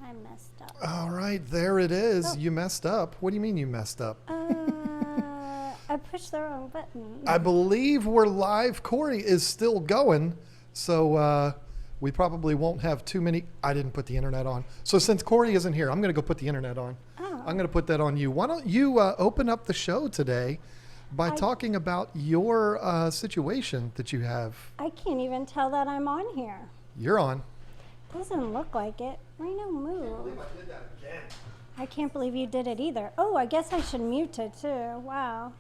I messed up. All right, there it is. Oh. You messed up. What do you mean you messed up? I pushed the wrong button. I believe we're live. Corey is still going, so we probably won't have too many. I didn't put the internet on. So since Corey isn't here, I'm going to go put the internet on. Oh. I'm going to put that on you. Why don't you open up the show today by talking about your situation that you have? I can't even tell that I'm on here. You're on. Doesn't look like it. Reno, move. I did that again. I can't believe you did it either. Oh, I guess I should mute it too. Wow.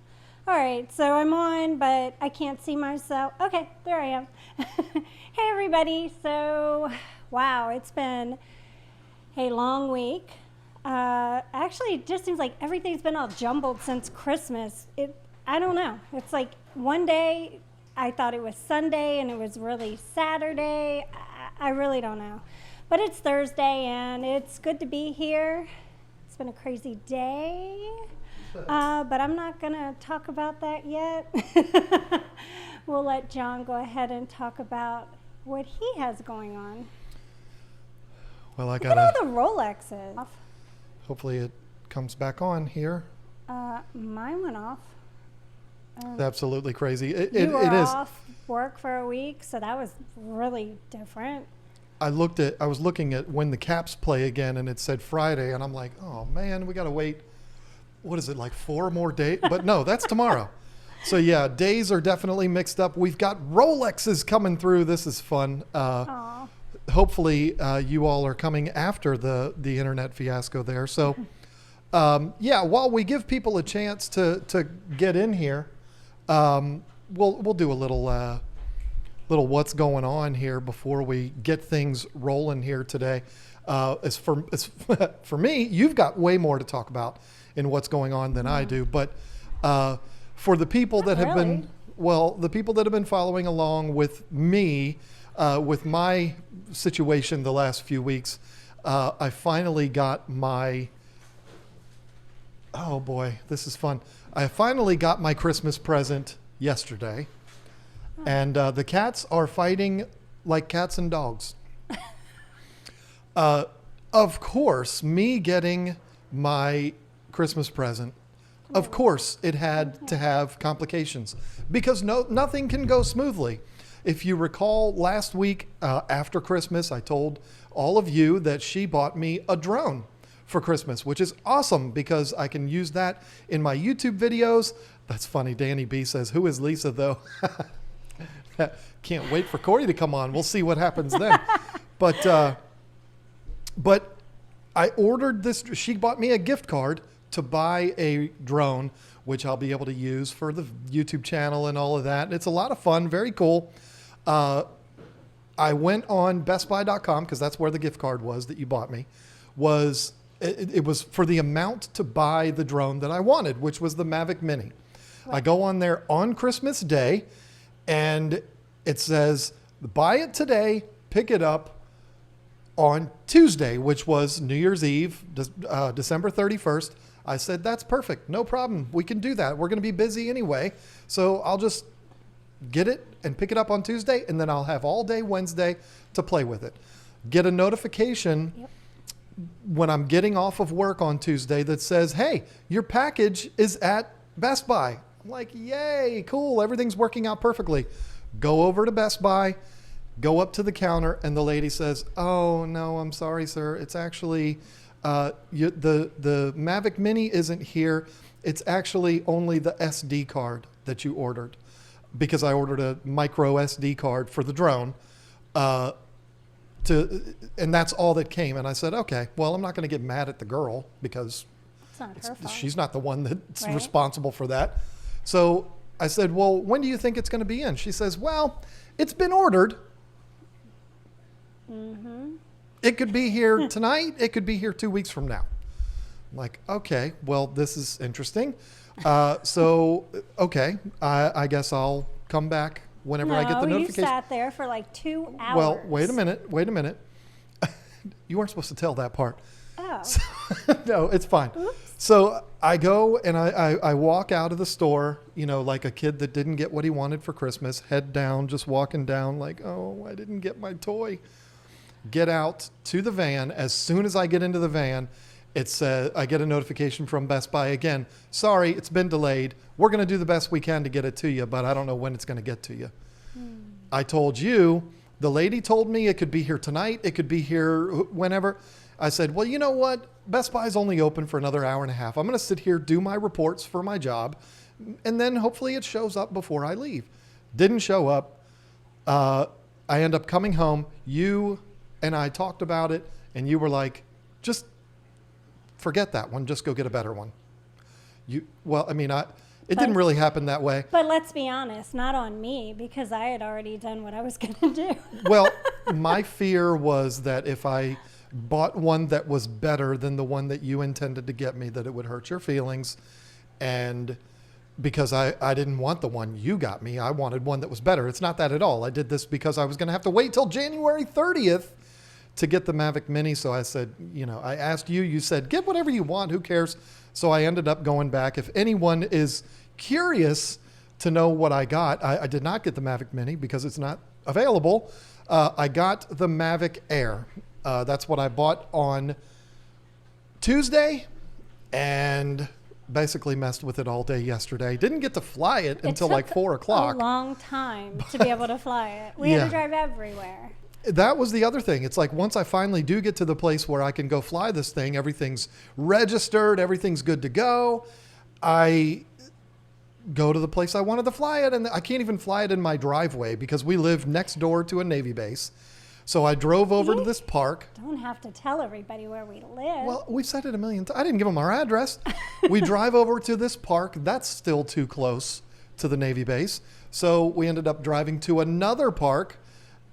All right, so I'm on, but I can't see myself. Okay, there I am. Hey, everybody. So, wow, it's been a long week. Actually, it just seems like everything's been all jumbled since Christmas. I don't know. It's like one day I thought it was Sunday and it was really Saturday. I really don't know. But it's Thursday and it's good to be here. It's been a crazy day. But I'm not going to talk about that yet. We'll let John go ahead and talk about what he has going on. Well, I Look got at all the Rolexes. Hopefully it comes back on here. Mine went off. It's absolutely crazy. You were it is. off work for a week, so that was really different. I was looking at when the Caps play again, and it said Friday, and I'm like, oh man, we got to wait. What is it, like 4 more days? But no, that's tomorrow. So yeah, days are definitely mixed up. We've got Rolexes coming through. This is fun. Hopefully you all are coming after the internet fiasco there. So yeah, while we give people a chance to get in here, we'll do a little what's going on here before we get things rolling here today. As for me, you've got way more to talk about in what's going on than I do. But for the people that have been, the people that have been following along with me, with my situation the last few weeks, I finally got my, oh boy, this is fun. I finally got my Christmas present yesterday. And the cats are fighting like cats and dogs. Of course, me getting my Christmas present, of course, it had to have complications because nothing can go smoothly. If you recall last week after Christmas, I told all of you that she bought me a drone for Christmas, which is awesome because I can use that in my YouTube videos. That's funny. Danny B says, "Who is Lisa though?" Can't wait for Corey to come on. We'll see what happens then. But I ordered this. She bought me a gift card to buy a drone, which I'll be able to use for the YouTube channel and all of that. It's a lot of fun. Very cool. I went on bestbuy.com because that's where the gift card was that you bought me. It was for the amount to buy the drone that I wanted, which was the Mavic Mini. Right. I go on there on Christmas Day, and it says, buy it today, pick it up on Tuesday, which was New Year's Eve, December 31st. I said, that's perfect. No problem. We can do that. We're going to be busy anyway. So I'll just get it and pick it up on Tuesday, and then I'll have all day Wednesday to play with it. Get a notification when I'm getting off of work on Tuesday that says, hey, your package is at Best Buy. I'm like, yay, cool. Everything's working out perfectly. Go over to Best Buy, go up to the counter, and the lady says, oh, no, I'm sorry, sir. It's actually, the Mavic Mini isn't here. It's actually only the SD card that you ordered, because I ordered a micro SD card for the drone, and that's all that came. And I said, okay, well, I'm not going to get mad at the girl because It's not her fault. she's not the one that's Right. responsible for that. So I said, well, when do you think it's going to be in? She says, well, it's been ordered. Mm-hmm. It could be here tonight. It could be here 2 weeks from now. I'm like, okay, well, this is interesting. So, okay, I guess I'll come back whenever I get the notification. You sat there for like 2 hours. Well, wait a minute. You weren't supposed to tell that part. Oh. No, it's fine. Oops. So I go and I walk out of the store, like a kid that didn't get what he wanted for Christmas, head down, just walking down like, oh, I didn't get my toy. get out to the van. As soon as I get into the van, I get a notification from Best Buy again. Sorry, it's been delayed. We're going to do the best we can to get it to you, but I don't know when it's going to get to you. I told you, the lady told me it could be here tonight. It could be here whenever. I said, well, you know what? Best Buy's only open for another hour and a half. I'm going to sit here, do my reports for my job, and then hopefully it shows up before I leave. Didn't show up. I end up coming home. You and I talked about it, and you were like, just forget that one. Just go get a better one. It didn't really happen that way. But let's be honest, not on me, because I had already done what I was going to do. Well, my fear was that if I bought one that was better than the one that you intended to get me, that it would hurt your feelings. And because I didn't want the one you got me, I wanted one that was better. It's not that at all. I did this because I was going to have to wait till January 30th to get the Mavic Mini. So I said, I asked you, you said, get whatever you want. Who cares? So I ended up going back. If anyone is curious to know what I got, I did not get the Mavic Mini because it's not available. I got the Mavic Air. That's what I bought on Tuesday and basically messed with it all day yesterday. Didn't get to fly it until like 4 o'clock. A long time to be able to fly it. We had to drive everywhere. That was the other thing. It's like once I finally do get to the place where I can go fly this thing, everything's registered, everything's good to go. I go to the place I wanted to fly it, and I can't even fly it in my driveway because we live next door to a Navy base. So I drove over to this park. Don't have to tell everybody where we live. Well, we've said it a million times. I didn't give them our address. We drive over to this park. That's still too close to the Navy base. So we ended up driving to another park,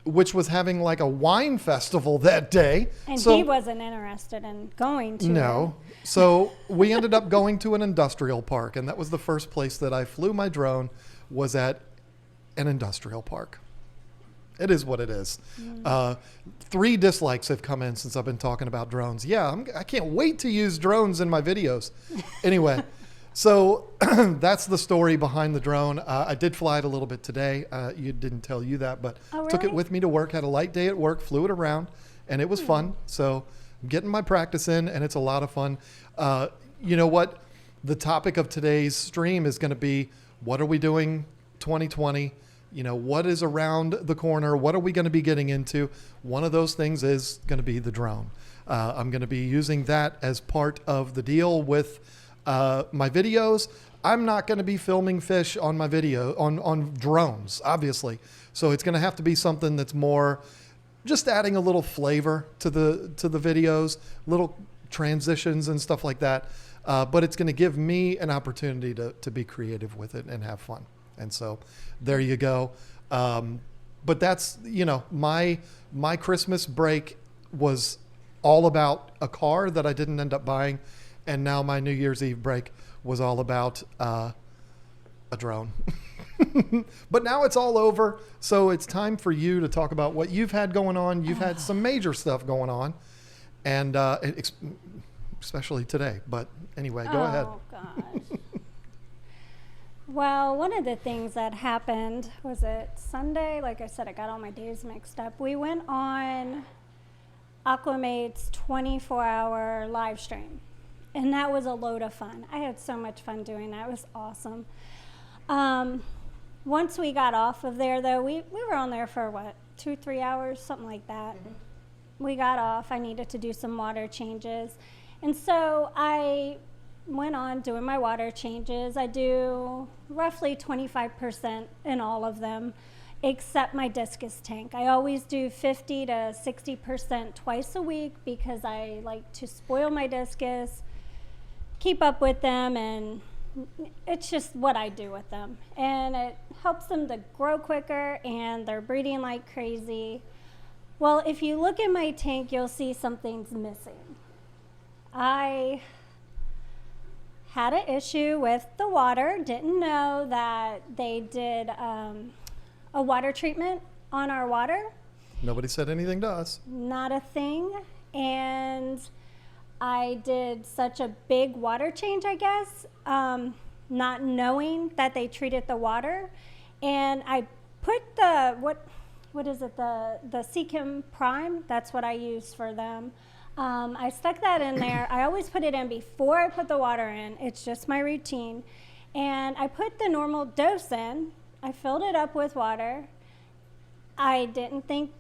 which was having like a wine festival that day. And he wasn't interested in going to. No. So we ended up going to an industrial park. And that was the first place that I flew my drone, was at an industrial park. It is what it is. 3 dislikes have come in since I've been talking about drones. Yeah, I can't wait to use drones in my videos. Anyway, so that's the story behind the drone. I did fly it a little bit today. You didn't tell you that, but took it with me to work, had a light day at work, flew it around, and it was fun. So I'm getting my practice in, and it's a lot of fun. You know what? The topic of today's stream is going to be, what are we doing 2020? What is around the corner? What are we going to be getting into? One of those things is going to be the drone. I'm going to be using that as part of the deal with my videos. I'm not going to be filming fish on my video on drones, obviously. So it's going to have to be something that's more just adding a little flavor to the videos, little transitions and stuff like that. But it's going to give me an opportunity to be creative with it and have fun. And so there you go. But that's, my Christmas break was all about a car that I didn't end up buying. And now my New Year's Eve break was all about a drone. But now it's all over. So it's time for you to talk about what you've had going on. You've had some major stuff going on. And especially today. But anyway, go ahead. Oh, gosh. Well, one of the things that happened, was it Sunday? Like I said, I got all my days mixed up. We went on Aquamate's 24-hour live stream, and that was a load of fun. I had so much fun doing that. It was awesome. Once we got off of there, though, we were on there for, 2-3 hours, something like that. Mm-hmm. We got off. I needed to do some water changes. And so I went on doing my water changes. I do roughly 25% in all of them, except my discus tank. I always do 50 to 60% twice a week because I like to spoil my discus, keep up with them, and it's just what I do with them. And it helps them to grow quicker, and they're breeding like crazy. Well, if you look in my tank, you'll see something's missing. I had an issue with the water. Didn't know that they did a water treatment on our water. Nobody said anything to us. Not a thing. And I did such a big water change, I guess, not knowing that they treated the water. And I put what is it, the Seachem Prime? That's what I use for them. I stuck that in there. I always put it in before I put the water in. It's just my routine. And I put the normal dose in. I filled it up with water. I didn't think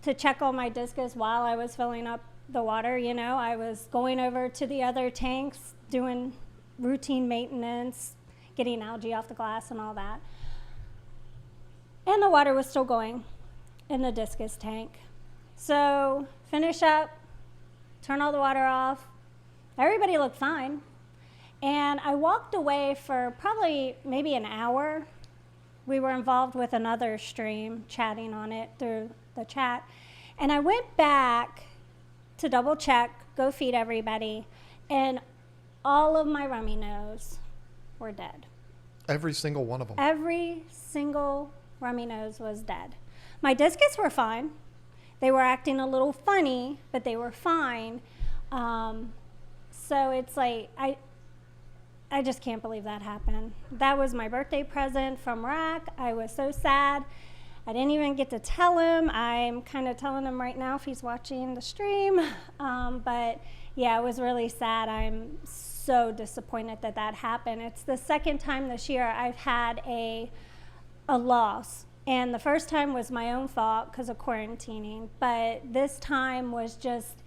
to check all my discus while I was filling up the water. You know, I was going over to the other tanks, doing routine maintenance, getting algae off the glass and all that. And the water was still going in the discus tank. So finish up, turn all the water off. Everybody looked fine. And I walked away for probably maybe an hour. We were involved with another stream, chatting on it through the chat. And I went back to double check, go feed everybody, and all of my rummy nose were dead. Every single one of them. Every single rummy nose was dead. My discus were fine. They were acting a little funny, but they were fine. So it's like, I just can't believe that happened. That was my birthday present from Rack. I was so sad. I didn't even get to tell him. I'm kind of telling him right now if he's watching the stream. But yeah, it was really sad. I'm so disappointed that that happened. It's the second time this year I've had a loss. And the first time was my own fault because of quarantining. But this time was just,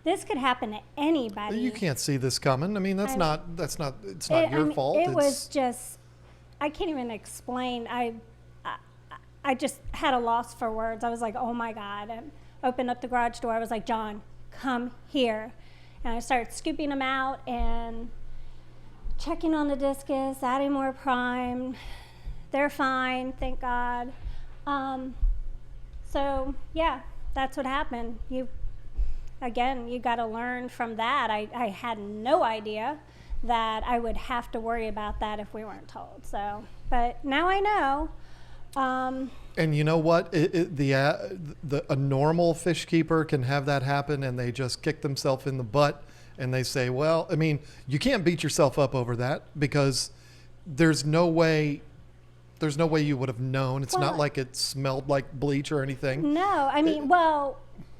this could happen to anybody. You can't see this coming. I mean, it's not your fault. It was just, I can't even explain. I just had a loss for words. I was like, oh my God. I opened up the garage door. I was like, John, come here. And I started scooping them out and checking on the discus, adding more prime. They're fine, thank God. So yeah, that's what happened. You got to learn from that. I had no idea that I would have to worry about that if we weren't told. So, but now I know. And you know what? A normal fish keeper can have that happen, and they just kick themselves in the butt, and they say, "Well, I mean, you can't beat yourself up over that because there's no way you would have known. It's not like it smelled like bleach or anything." No, I mean,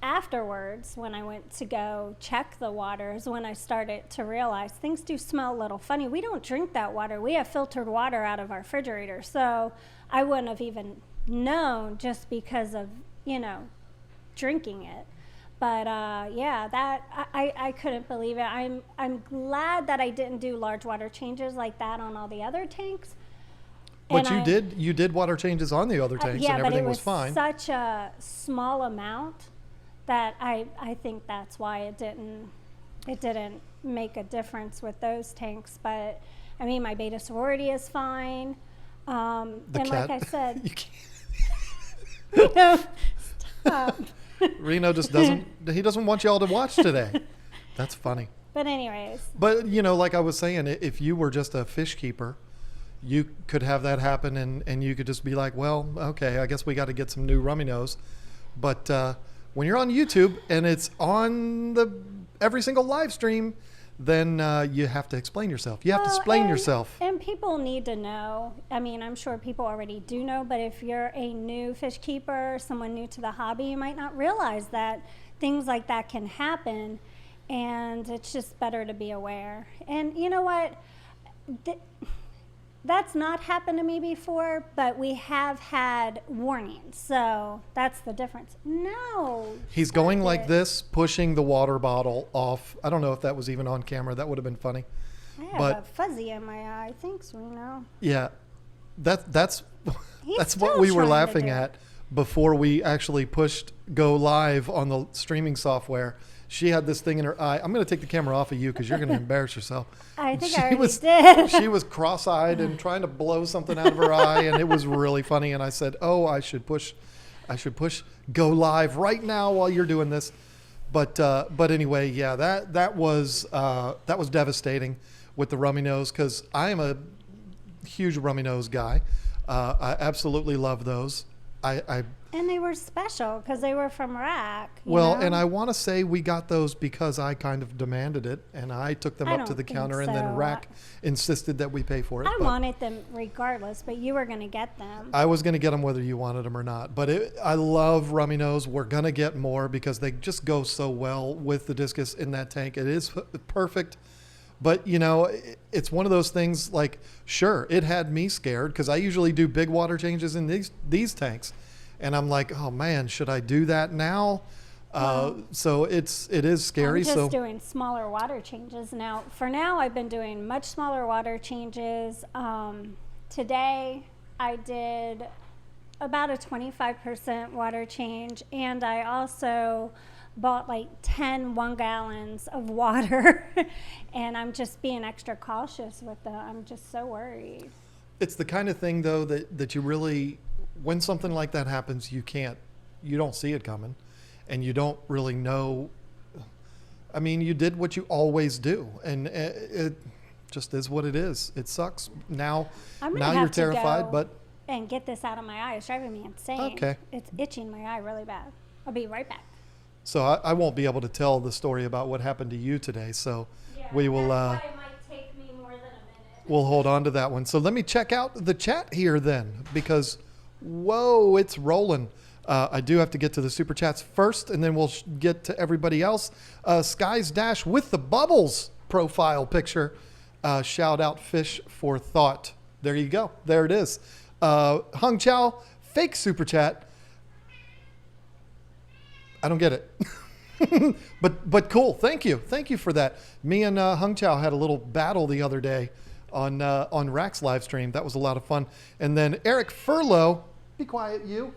afterwards, when I went to go check the waters, when I started to realize things do smell a little funny. We don't drink that water. We have filtered water out of our refrigerator. So I wouldn't have even known just because of, drinking it. But yeah, that I couldn't believe it. I'm glad that I didn't do large water changes like that on all the other tanks. But you did water changes on the other tanks, and everything was fine. Yeah, but it was such a small amount that I think that's why it didn't make a difference with those tanks. But I mean, my beta sorority is fine. And like I said, you can't. Stop. Reno just doesn't want y'all to watch today. That's funny. But anyways. But like I was saying, if you were just a fish keeper, you could have that happen, and you could just be like, well, okay, I guess we got to get some new rummy nose. But when you're on YouTube and it's on every single live stream, then you have to explain yourself. You have to explain yourself. And people need to know. I mean, I'm sure people already do know, but if you're a new fish keeper, someone new to the hobby, you might not realize that things like that can happen, and it's just better to be aware. And you know what? That's not happened to me before, but we have had warnings, so that's the difference. No. He's going like this, pushing the water bottle off. I don't know if that was even on camera. That would have been funny. I have a fuzzy in my eye. Thanks, Reno. Yeah, that's what we were laughing at before we actually pushed go live on the streaming software. She had this thing in her eye. I'm going to take the camera off of you because you're going to embarrass yourself. I think I already did. She was cross-eyed and trying to blow something out of her eye, and it was really funny. And I said, "Oh, I should push go live right now while you're doing this." But anyway, yeah, that was devastating with the rummy nose because I am a huge rummy nose guy. I absolutely love those. And they were special because they were from Rack. Well, and I want to say we got those because I kind of demanded it, and I took them I up to don't the think counter, and then so. Rack insisted that we pay for it. I but wanted them regardless, but you were going to get them. I was going to get them whether you wanted them or not. But I love Rummy Nose. We're going to get more because they just go so well with the discus in that tank. It is perfect. But, you know, it's one of those things like, sure, it had me scared because I usually do big water changes in these tanks. And I'm like, oh, man, should I do that now? So it is scary. I'm just doing smaller water changes now. For now, I've been doing much smaller water changes. Today, I did about a 25% water change, and I also bought like 10 1-gallons of water, and I'm just being extra cautious with them. I'm just so worried. It's the kind of thing, though, that you really, when something like that happens, you don't see it coming, and you don't really know. I mean, you did what you always do, and it just is what it is. It sucks. Now you're terrified, but and get this out of my eye. It's driving me insane. Okay. It's itching my eye really bad. I'll be right back. so I won't be able to tell the story about what happened to you today. So we will. That's why it might take me more than a minute. We'll hold on to that one. So let me check out the chat here then, because whoa, it's rolling. I do have to get to the super chats first, and then we'll get to everybody else. Skies Dash with the bubbles profile picture. Shout out Fish for Thought. There you go. There it is. Hung Chow, fake super chat. I don't get it. but cool. Thank you for that. Me and Hung Chow had a little battle the other day on Rack's live stream. That was a lot of fun. And then Eric Furlow, be quiet, you.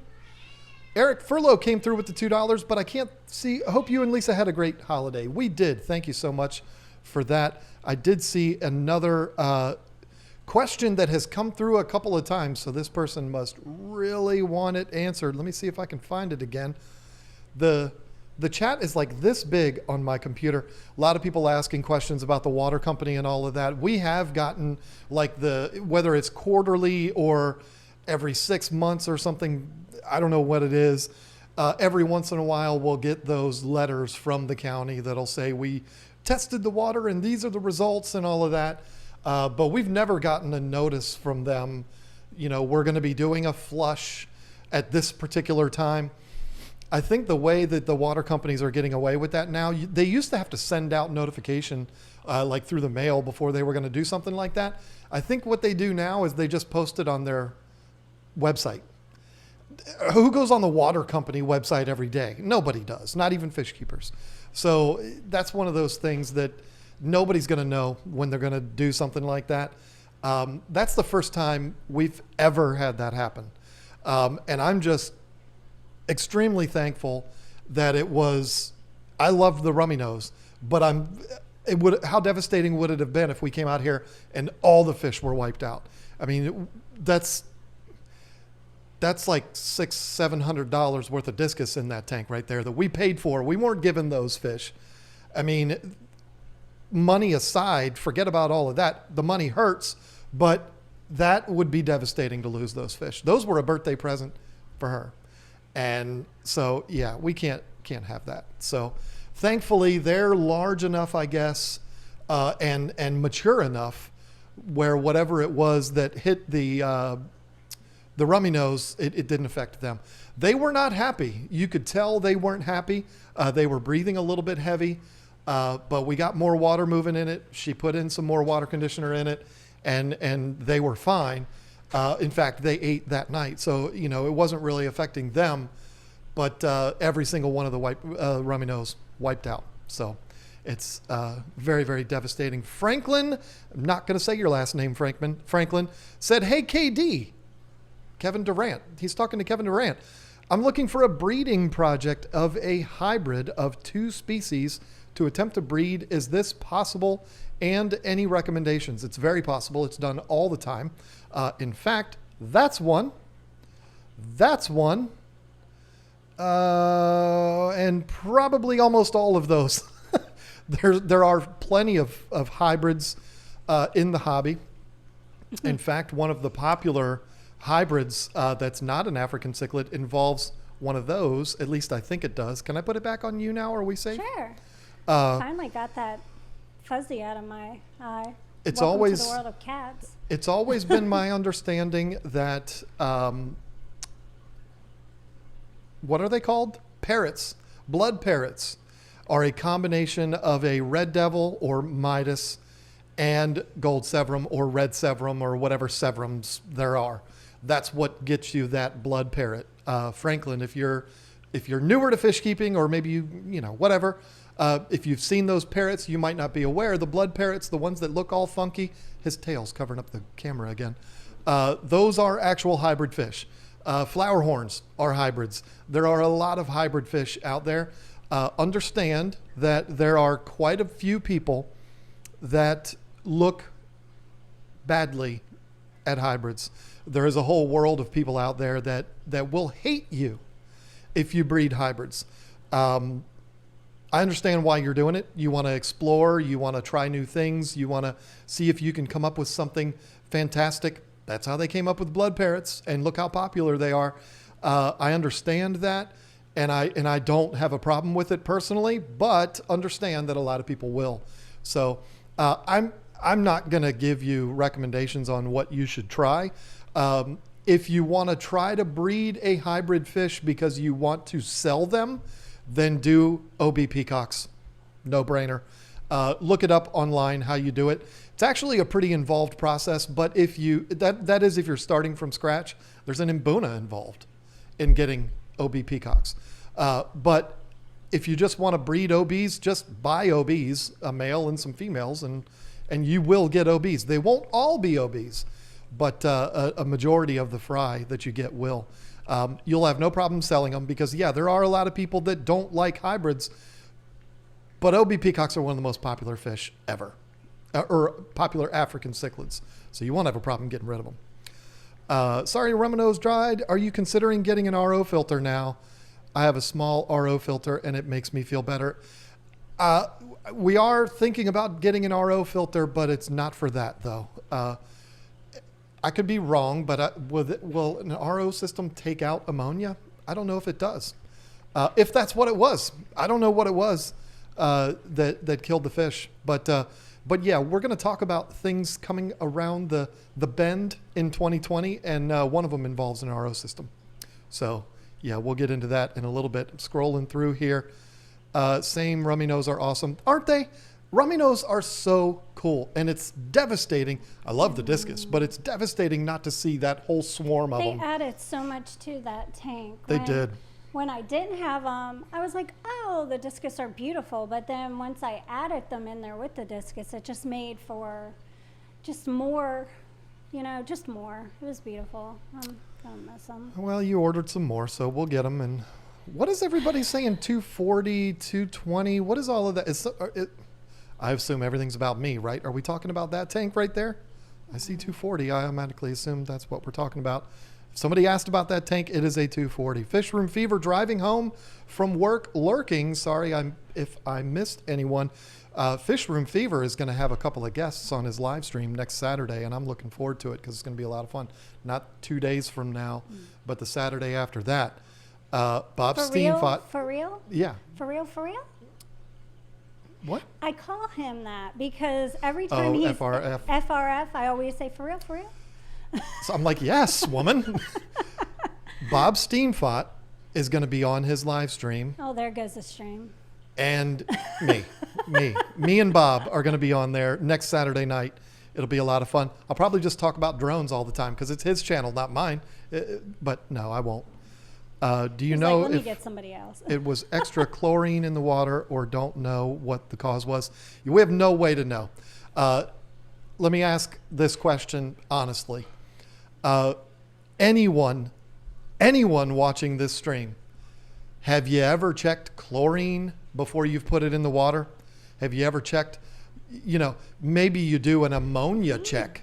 Eric Furlow came through with the $2, but I can't see. I hope you and Lisa had a great holiday. We did. Thank you so much for that. I did see another question that has come through a couple of times, so this person must really want it answered. Let me see if I can find it again. The chat is like this big on my computer. A lot of people asking questions about the water company and all of that. We have gotten like whether it's quarterly or every 6 months or something, I don't know what it is. Every once in a while, we'll get those letters from the county that'll say we tested the water and these are the results and all of that. But we've never gotten a notice from them. You know, we're going to be doing a flush at this particular time. I think the way that the water companies are getting away with that now, they used to have to send out notification like through the mail before they were going to do something like that. I think what they do now is they just post it on their website. Who goes on the water company website every day? Nobody does, not even fish keepers. So that's one of those things that nobody's going to know when they're going to do something like that. That's the first time we've ever had that happen. And I'm just extremely thankful that it was, I love the Rummy Nose, but how devastating would it have been if we came out here and all the fish were wiped out? I mean, that's like $600-700 worth of discus in that tank right there that we paid for. We weren't given those fish. I mean, money aside, forget about all of that. The money hurts, but that would be devastating to lose those fish. Those were a birthday present for her. And so, yeah, we can't have that. So thankfully they're large enough, I guess, and mature enough where whatever it was that hit the Rummy Nose, it didn't affect them. They were not happy. You could tell they weren't happy. They were breathing a little bit heavy, but we got more water moving in it. She put in some more water conditioner in it, and they were fine. In fact, they ate that night. So, you know, it wasn't really affecting them, but every single one of the Rummy Nose wiped out. So it's very, very devastating. Franklin, I'm not going to say your last name, Franklin, said, "Hey, KD." Kevin Durant. He's talking to Kevin Durant. "I'm looking for a breeding project of a hybrid of 2 species to attempt to breed. Is this possible? And any recommendations?" It's very possible. It's done all the time. In fact, that's one. And probably almost all of those. There are plenty of hybrids in the hobby. In fact, one of the popular hybrids that's not an African cichlid involves one of those. At least I think it does. Can I put it back on you now? Are we safe? Sure. Uh, Finally got that fuzzy out of my eye. It's Welcome always to the world of cats. It's always been my understanding that what are they called? Parrots. Blood parrots are a combination of a red devil or Midas and gold severum or red severum or whatever severums there are. That's what gets you that blood parrot. Franklin, if you're newer to fish keeping, or maybe you know whatever, if you've seen those parrots, you might not be aware. The blood parrots, the ones that look all funky, his tail's covering up the camera again. Those are actual hybrid fish. Flower horns are hybrids. There are a lot of hybrid fish out there. Understand that there are quite a few people that look badly at hybrids. There is a whole world of people out there that will hate you if you breed hybrids. I understand why you're doing it. You want to explore. You want to try new things. You want to see if you can come up with something fantastic. That's how they came up with blood parrots, and look how popular they are. I understand that, and I don't have a problem with it personally, but understand that a lot of people will. So I'm not going to give you recommendations on what you should try. If you want to try to breed a hybrid fish because you want to sell them, then do OB peacocks. No brainer. Look it up online how you do it. It's actually a pretty involved process, but if you're starting from scratch, there's an imbuna involved in getting OB peacocks. But if you just want to breed OBs, just buy OBs, a male and some females, and you will get OBs. They won't all be OBs, but a majority of the fry that you get will. You'll have no problem selling them because, there are a lot of people that don't like hybrids, but OB peacocks are one of the most popular fish ever, or popular African cichlids. So you won't have a problem getting rid of them. Sorry, Romano's dried. Are you considering getting an RO filter now? I have a small RO filter and it makes me feel better. We are thinking about getting an RO filter, but it's not for that though. I could be wrong, but will an RO system take out ammonia? I don't know if it does. If that's what it was, I don't know what it was that killed the fish. But yeah, we're going to talk about things coming around the bend in 2020, and one of them involves an RO system. So yeah, we'll get into that in a little bit. I'm scrolling through here. Same rummy-nose are awesome, aren't they? Rummy-nose are so cool, and it's devastating. I love the discus, but it's devastating not to see that whole swarm of them. They added so much to that tank. They did. When I didn't have them, I was like, oh, the discus are beautiful. But then once I added them in there with the discus, it just made for just more, just more. It was beautiful. I'm going to miss them. Well, you ordered some more, so we'll get them. And what is everybody saying? 240, 220? What is all of that? I assume everything's about me, right? Are we talking about that tank right there? I see 240. I automatically assume that's what we're talking about. If somebody asked about that tank, it is a 240. Fish Room Fever driving home from work lurking. Sorry if I missed anyone. Fish Room Fever is going to have a couple of guests on his live stream next Saturday, and I'm looking forward to it because it's going to be a lot of fun. Not 2 days from now, but the Saturday after that. Bob Steenfot. For real? Yeah. For real? For real? What? I call him that because every time he's FRF, I always say, for real, for real? So I'm like, yes, woman. Bob Steenfot is going to be on his live stream. Oh, there goes the stream. And me and Bob are going to be on there next Saturday night. It'll be a lot of fun. I'll probably just talk about drones all the time because it's his channel, not mine. But no, I won't. Do you know let me if get somebody else. it was extra chlorine in the water or don't know what the cause was? We have no way to know. Let me ask this question honestly. Anyone watching this stream, have you ever checked chlorine before you've put it in the water? Have you ever checked, maybe you do an ammonia check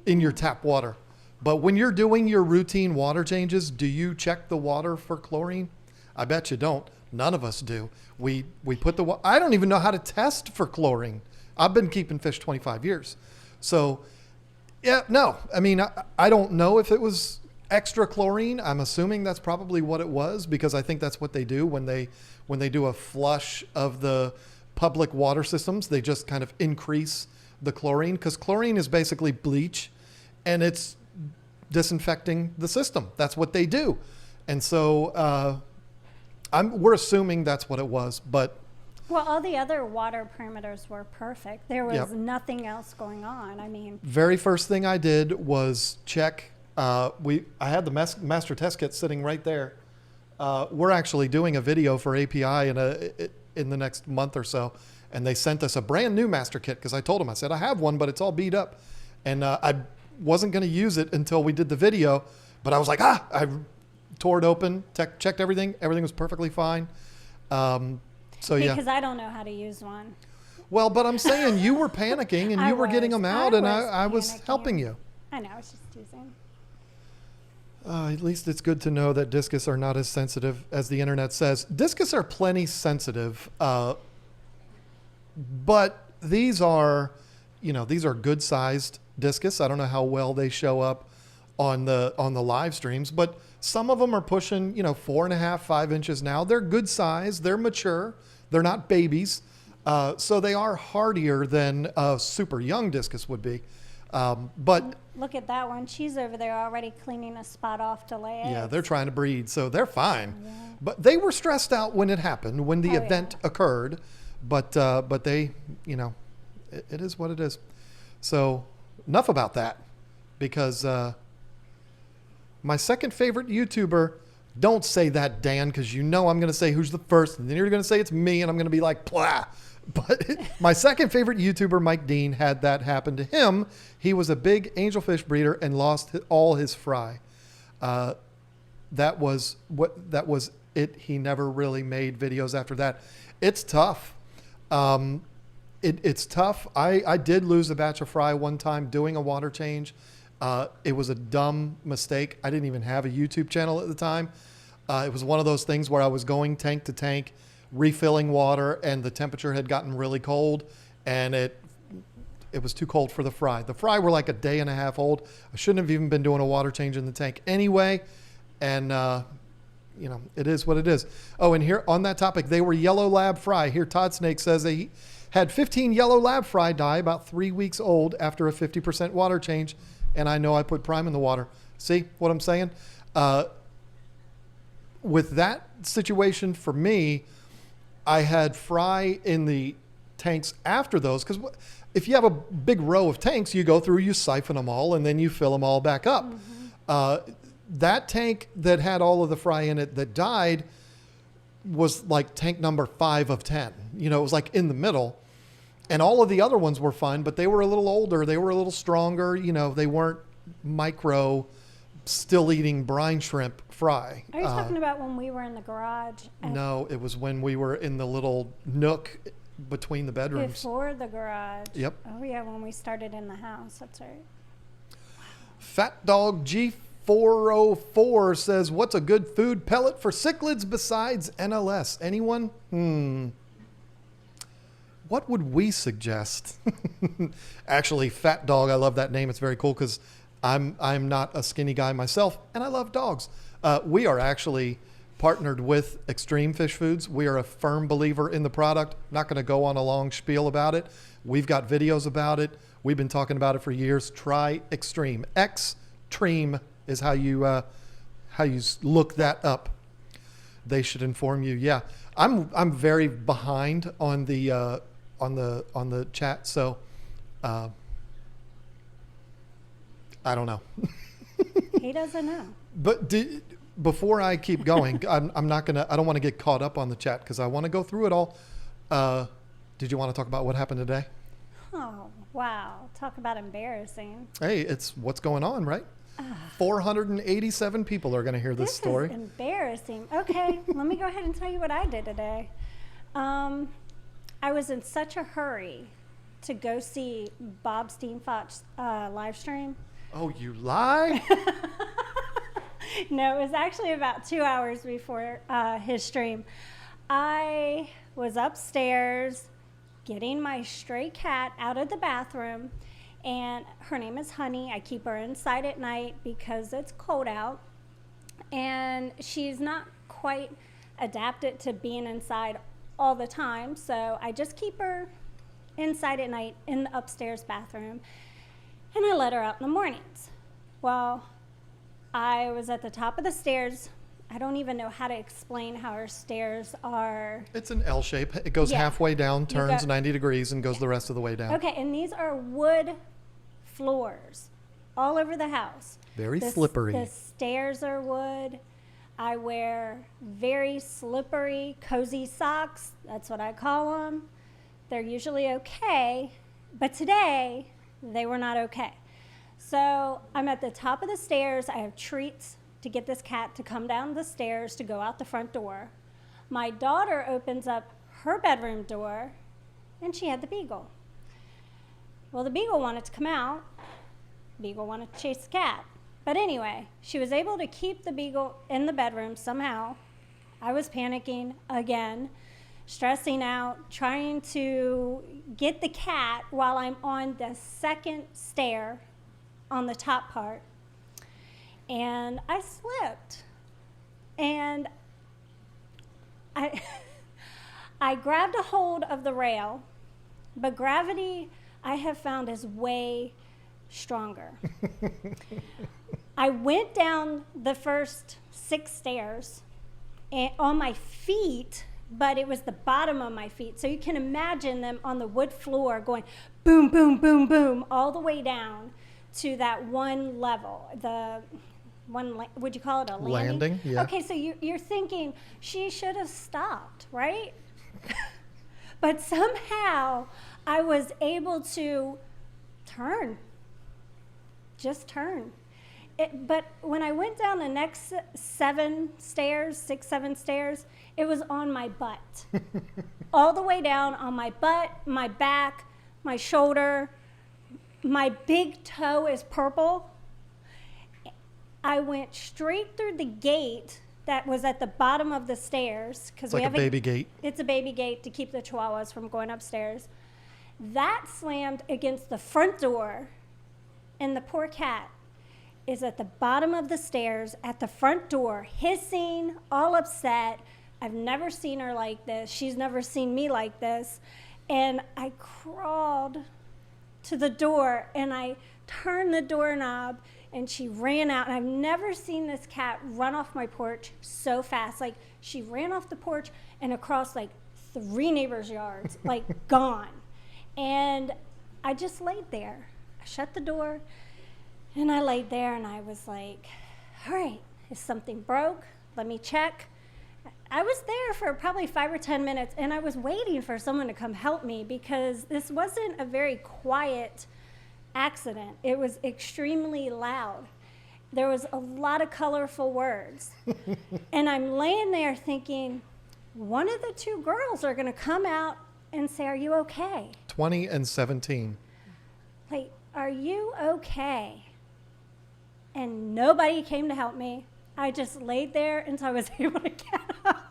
in your tap water. But when you're doing your routine water changes, do you check the water for chlorine? I bet you don't. None of us do. We put I don't even know how to test for chlorine. I've been keeping fish 25 years. So, yeah, no. I mean, I don't know if it was extra chlorine. I'm assuming that's probably what it was, because I think that's what they do when they do a flush of the public water systems. They just kind of increase the chlorine, because chlorine is basically bleach, and it's disinfecting the system. That's what they do. And so we're assuming that's what it was, but Well, all the other water parameters were perfect. There was Yep. nothing else going on. I mean, very first thing I did was check. I had the master test kit sitting right there. We're actually doing a video for API in the next month or so, and they sent us a brand new master kit, because I told them, I said, I have one, but it's all beat up, and I wasn't going to use it until we did the video, but I was like, I tore it open, checked everything. Everything was perfectly fine. So yeah. because I don't know how to use one. Well, but I'm saying you were panicking and I you were getting was. them out, I and was I was panicking. helping you. I know, I was just using. At least it's good to know that discus are not as sensitive as the internet says. Discus are plenty sensitive, but these are good sized discus. I don't know how well they show up on the live streams, but some of them are pushing 4.5, 5 inches now. They're good size. They're mature. They're not babies, so they are hardier than a super young discus would be. But Look at that one. She's over there already cleaning a spot off to lay eggs. yeah, they're trying to breed, so they're fine. Yeah. But they were stressed out when it happened, when the Oh, event occurred. But they, it is what it is. So enough about that, because my second favorite YouTuber, don't say that, Dan, because I'm going to say who's the first, and then you're going to say it's me, and I'm going to be like, blah. But my second favorite YouTuber, Mike Dean, had that happen to him. He was a big angelfish breeder and lost all his fry. That was it. He never really made videos after that. It's tough. It's tough. I did lose a batch of fry one time doing a water change. It was a dumb mistake. I didn't even have a YouTube channel at the time. It was one of those things where I was going tank to tank, refilling water, and the temperature had gotten really cold, and it was too cold for the fry. The fry were like a day and a half old. I shouldn't have even been doing a water change in the tank anyway. And, it is what it is. Oh, and here on that topic, they were yellow lab fry. Here, Todd Snake says they had 15 yellow lab fry die about 3 weeks old after a 50% water change. And I know I put prime in the water. See what I'm saying? With that situation for me, I had fry in the tanks after those, because if you have a big row of tanks, you go through, you siphon them all, and then you fill them all back up. Mm-hmm. That tank that had all of the fry in it that died was like tank number 5 of 10. It was like in the middle. And all of the other ones were fine, but they were a little older. They were a little stronger. They weren't micro, still eating brine shrimp fry. Are you talking about when we were in the garage? No, it was when we were in the little nook between the bedrooms. Before the garage. Yep. Oh, yeah, when we started in the house. That's right. Fat Dog G404 says, what's a good food pellet for cichlids besides NLS? Anyone? What would we suggest? Actually, Fat Dog, I love that name. It's very cool, because I'm not a skinny guy myself, and I love dogs. We are actually partnered with Extreme Fish Foods. We are a firm believer in the product. Not going to go on a long spiel about it. We've got videos about it. We've been talking about it for years. Try Extreme. Extreme is how you look that up. They should inform you. Yeah, I'm very behind on the chat, so I don't know. He doesn't know. But before I keep going, I don't want to get caught up on the chat, because I want to go through it all. Did you want to talk about what happened today? Oh, wow. Talk about embarrassing. Hey, it's what's going on, right? 487 people are going to hear this story. Is embarrassing. Okay, let me go ahead and tell you what I did today. I was in such a hurry to go see Bob Steenfocht's live stream. Oh, you lie? No, it was actually about 2 hours before his stream. I was upstairs getting my stray cat out of the bathroom, And her name is Honey. I keep her inside at night because it's cold out. And she's not quite adapted to being inside all the time. So I just keep her inside at night in the upstairs bathroom. And I let her out in the mornings. Well, I was at the top of the stairs. I don't even know how to explain how our stairs are. It's an L shape. It goes halfway down, turns 90 degrees, and goes the rest of the way down. Okay, and these are wood floors all over the house. Very slippery. The stairs are wood. I wear very slippery, cozy socks. That's what I call them. They're usually okay, but today they were not okay. So I'm at the top of the stairs. I have treats to get this cat to come down the stairs to go out the front door. My daughter opens up her bedroom door, and she had the beagle. Well, the beagle wanted to come out. Beagle wanted to chase the cat. But anyway, she was able to keep the beagle in the bedroom somehow. I was panicking again, stressing out, trying to get the cat while I'm on the second stair on the top part. And I slipped. And I grabbed a hold of the rail, but gravity I have found is way stronger. I went down the first 6 stairs and on my feet, but it was the bottom of my feet. So you can imagine them on the wood floor going boom, boom, boom, boom, all the way down to that one level. The one, would you call it a landing? Landing, yeah. Okay, so you're thinking she should have stopped, right? But somehow I was able to turn, just turn. But when I went down the next 7 stairs, 6, 7 stairs, it was on my butt. All the way down on my butt, my back, my shoulder. My big toe is purple. I went straight through the gate that was at the bottom of the stairs. It's like a baby gate. It's a baby gate to keep the chihuahuas from going upstairs. That slammed against the front door, and the poor cat is at the bottom of the stairs at the front door, hissing, all upset. I've never seen her like this. She's never seen me like this. And I crawled to the door, and I turned the doorknob, and she ran out. And I've never seen this cat run off my porch so fast. Like, she ran off the porch and across like 3 neighbors' yards, like gone. And I just laid there. I shut the door, and I laid there, and I was like, all right, is something broke? Let me check. I was there for probably 5 or 10 minutes, and I was waiting for someone to come help me because this wasn't a very quiet accident. It was extremely loud. There was a lot of colorful words. And I'm laying there thinking, one of the 2 girls are going to come out and say, are you okay? 20 and 17. Like, are you okay? And nobody came to help me. I just laid there until I was able to get up.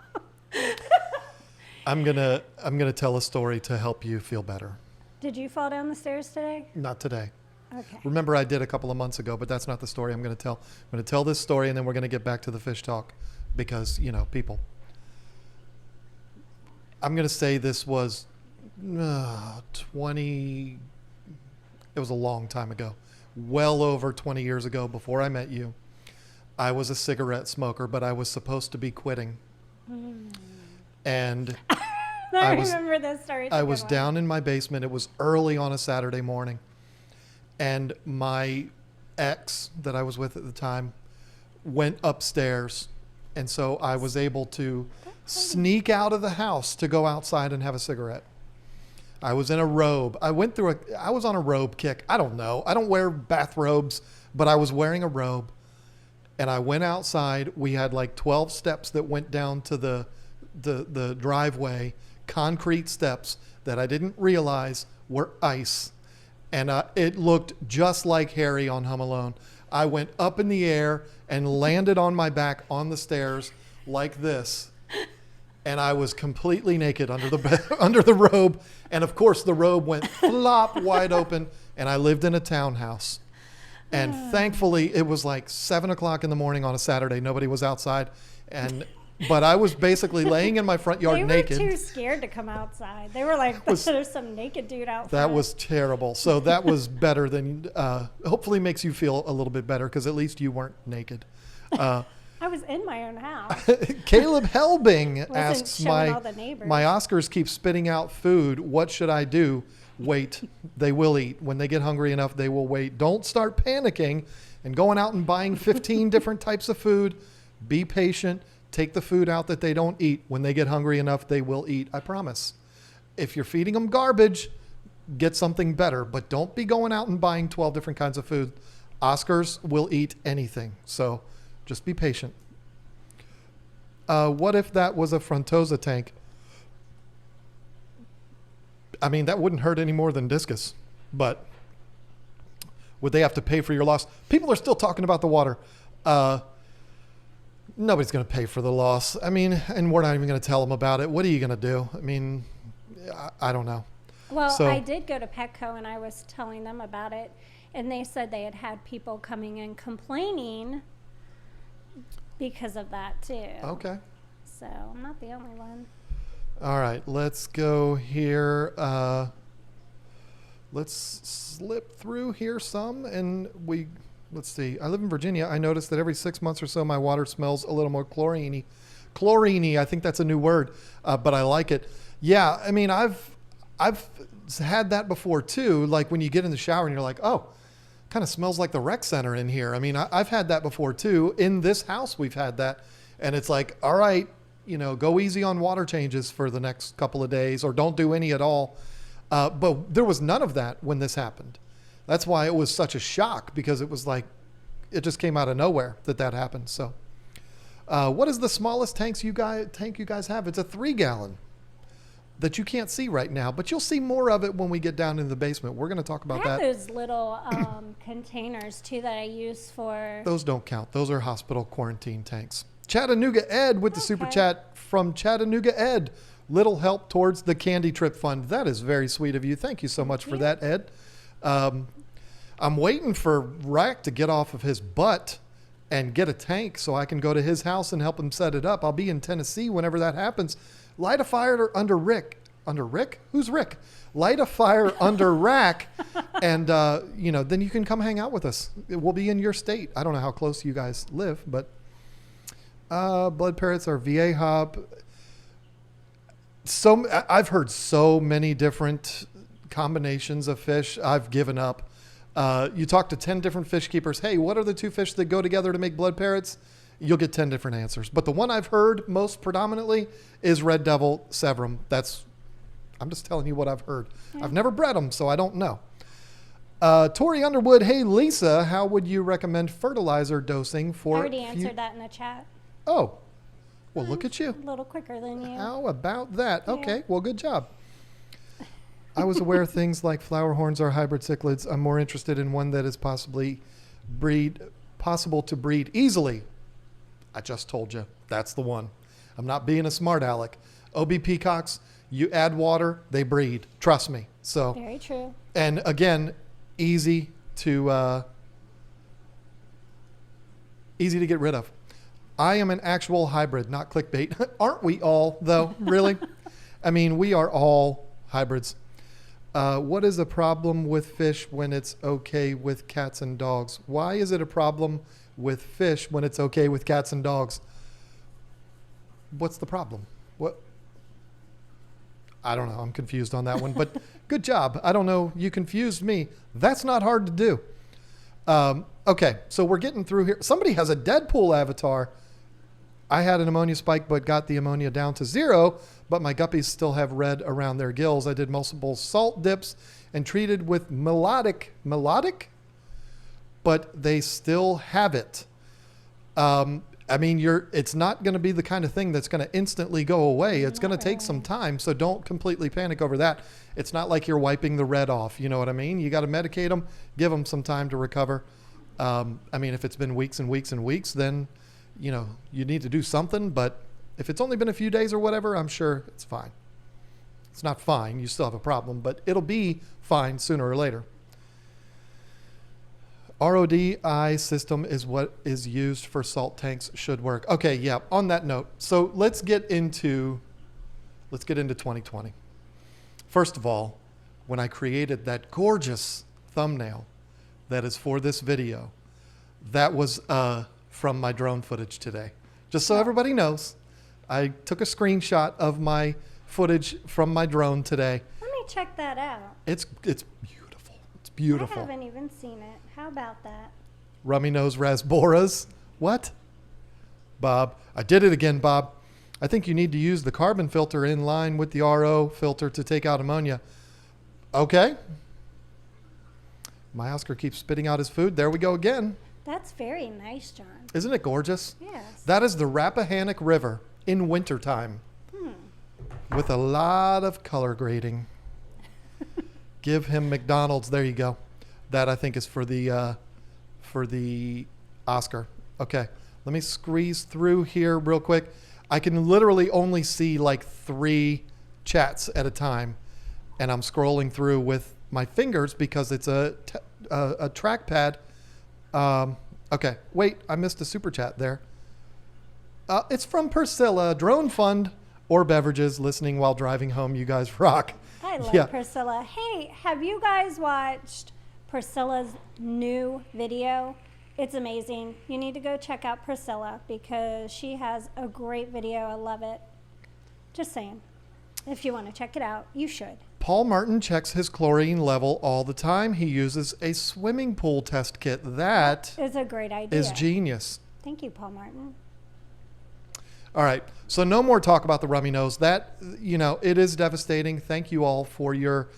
I'm gonna tell a story to help you feel better. Did you fall down the stairs today? Not today. Okay. Remember, I did a couple of months ago, but that's not the story I'm going to tell. I'm going to tell this story, and then we're going to get back to the fish talk because, people. I'm going to say this was 20, it was a long time ago, well over 20 years ago before I met you. I was a cigarette smoker, but I was supposed to be quitting. And I remember this story. I was down in my basement. It was early on a Saturday morning. And my ex that I was with at the time went upstairs. And so I was able to sneak out of the house to go outside and have a cigarette. I was in a robe. I was on a robe kick. I don't know. I don't wear bathrobes, but I was wearing a robe. And I went outside. We had like 12 steps that went down to the driveway, concrete steps that I didn't realize were ice. And it looked just like Harry on Home Alone. I went up in the air and landed on my back on the stairs like this. And I was completely naked under the robe. And of course, the robe went flop wide open and I lived in a townhouse. And thankfully, it was like 7 o'clock in the morning on a Saturday. Nobody was outside. But I was basically laying in my front yard naked. They were too scared to come outside. They were like, there's some naked dude out front. That was terrible. So that was better than, hopefully makes you feel a little bit better because at least you weren't naked. I was in my own house. Caleb Helbing asks, showing all the neighbors. my Oscars keep spitting out food. What should I do? Wait. They will eat. When they get hungry enough, they will wait. Don't start panicking and going out and buying 15 different types of food. Be patient. Take the food out that they don't eat. When they get hungry enough, they will eat. I promise. If you're feeding them garbage, get something better. But don't be going out and buying 12 different kinds of food. Oscars will eat anything. So just be patient. What if that was a Frontosa tank? I mean, that wouldn't hurt any more than discus. But would they have to pay for your loss? People are still talking about the water. Nobody's going to pay for the loss. I mean, and we're not even going to tell them about it. What are you going to do? I mean, I don't know. Well, I did go to Petco and I was telling them about it, and they said they had people coming in complaining because of that too. Okay. So I'm not the only one. All right, let's go here. Let's slip through here some, and let's see. I live in Virginia. I noticed that every 6 months or so, my water smells a little more chlorine-y. Chlorine-y, I think that's a new word, but I like it. Yeah, I mean, I've had that before too. Like when you get in the shower and you're like, oh, kind of smells like the rec center in here. I mean, I've had that before too. In this house, we've had that, and it's like, all right, go easy on water changes for the next couple of days, or don't do any at all. But there was none of that when this happened. That's why it was such a shock, because it was like, it just came out of nowhere that happened. So, what is the smallest tank you guys have? It's a 3-gallon that you can't see right now, but you'll see more of it when we get down in the basement. We're going to talk about that. I have those little containers too that I use for. Those don't count. Those are hospital quarantine tanks. Chattanooga Ed with the super chat from Chattanooga Ed. Little help towards the Candy Trip Fund. That is very sweet of you. Thank you so much for that, Ed. I'm waiting for Rack to get off of his butt and get a tank so I can go to his house and help him set it up. I'll be in Tennessee whenever that happens. Light a fire under Rick. Under Rick? Who's Rick? Light a fire under Rack, and then you can come hang out with us. We'll be in your state. I don't know how close you guys live, but blood parrots are VA hop. I've heard so many different combinations of fish. I've given up. You talk to 10 different fish keepers. Hey, what are the 2 fish that go together to make blood parrots? You'll get 10 different answers. But the one I've heard most predominantly is red devil severum. I'm just telling you what I've heard. Yeah. I've never bred them, so I don't know. Tori Underwood, hey, Lisa, how would you recommend fertilizer dosing for... I already answered that in the chat. Oh, well, look at you. A little quicker than you. How about that? Yeah. Okay, well, good job. I was aware of things like flower horns are hybrid cichlids. I'm more interested in one that is possible to breed easily. I just told you. That's the one. I'm not being a smart aleck. OB peacocks, you add water, they breed. Trust me. So very true. And again, easy to get rid of. I am an actual hybrid, not clickbait. Aren't we all, though? Really? I mean, we are all hybrids. What is a problem with fish when it's okay with cats and dogs? Why is it a problem with fish when it's okay with cats and dogs? What's the problem? What? I don't know. I'm confused on that one, but good job. I don't know. You confused me. That's not hard to do. Okay, so we're getting through here. Somebody has a Deadpool avatar. I had an ammonia spike, but got the ammonia down to 0, but my guppies still have red around their gills. I did multiple salt dips and treated with melodic, but they still have it. I mean, it's not going to be the kind of thing that's going to instantly go away. It's going to take some time, so don't completely panic over that. It's not like you're wiping the red off. You know what I mean? You got to medicate them, give them some time to recover. I mean, if it's been weeks and weeks and weeks, then you need to do something. But if it's only been a few days or whatever, I'm sure it's fine. It's not fine. You still have a problem, but it'll be fine sooner or later. RODI system is what is used for salt tanks, should work. Okay, yeah, on that note. So let's get into 2020. First of all, when I created that gorgeous thumbnail that is for this video, that was from my drone footage today. Just so everybody knows, I took a screenshot of my footage from my drone today. Let me check that out. It's beautiful. It's beautiful. I haven't even seen it. How about that? Rummy nose rasboras. What? Bob. I did it again, Bob. I think you need to use the carbon filter in line with the RO filter to take out ammonia. Okay. My Oscar keeps spitting out his food. There we go again. That's very nice, John. Isn't it gorgeous? Yes. That is the Rappahannock River in wintertime with a lot of color grading. Give him McDonald's. There you go. That I think is for the Oscar. Okay. Let me squeeze through here real quick. I can literally only see like 3 chats at a time, and I'm scrolling through with my fingers because it's a trackpad. Okay, wait, I missed a super chat there. It's from Priscilla. Drone fund or beverages. Listening while driving home. You guys rock. I love Priscilla. Hey, have you guys watched Priscilla's new video? It's amazing. You need to go check out Priscilla because she has a great video. I love it. Just saying. If you want to check it out, you should. Paul Martin checks his chlorine level all the time. He uses a swimming pool test kit. That is a great idea. Is genius. Thank you, Paul Martin. All right. So no more talk about the rummy nose. That, it is devastating. Thank you all for your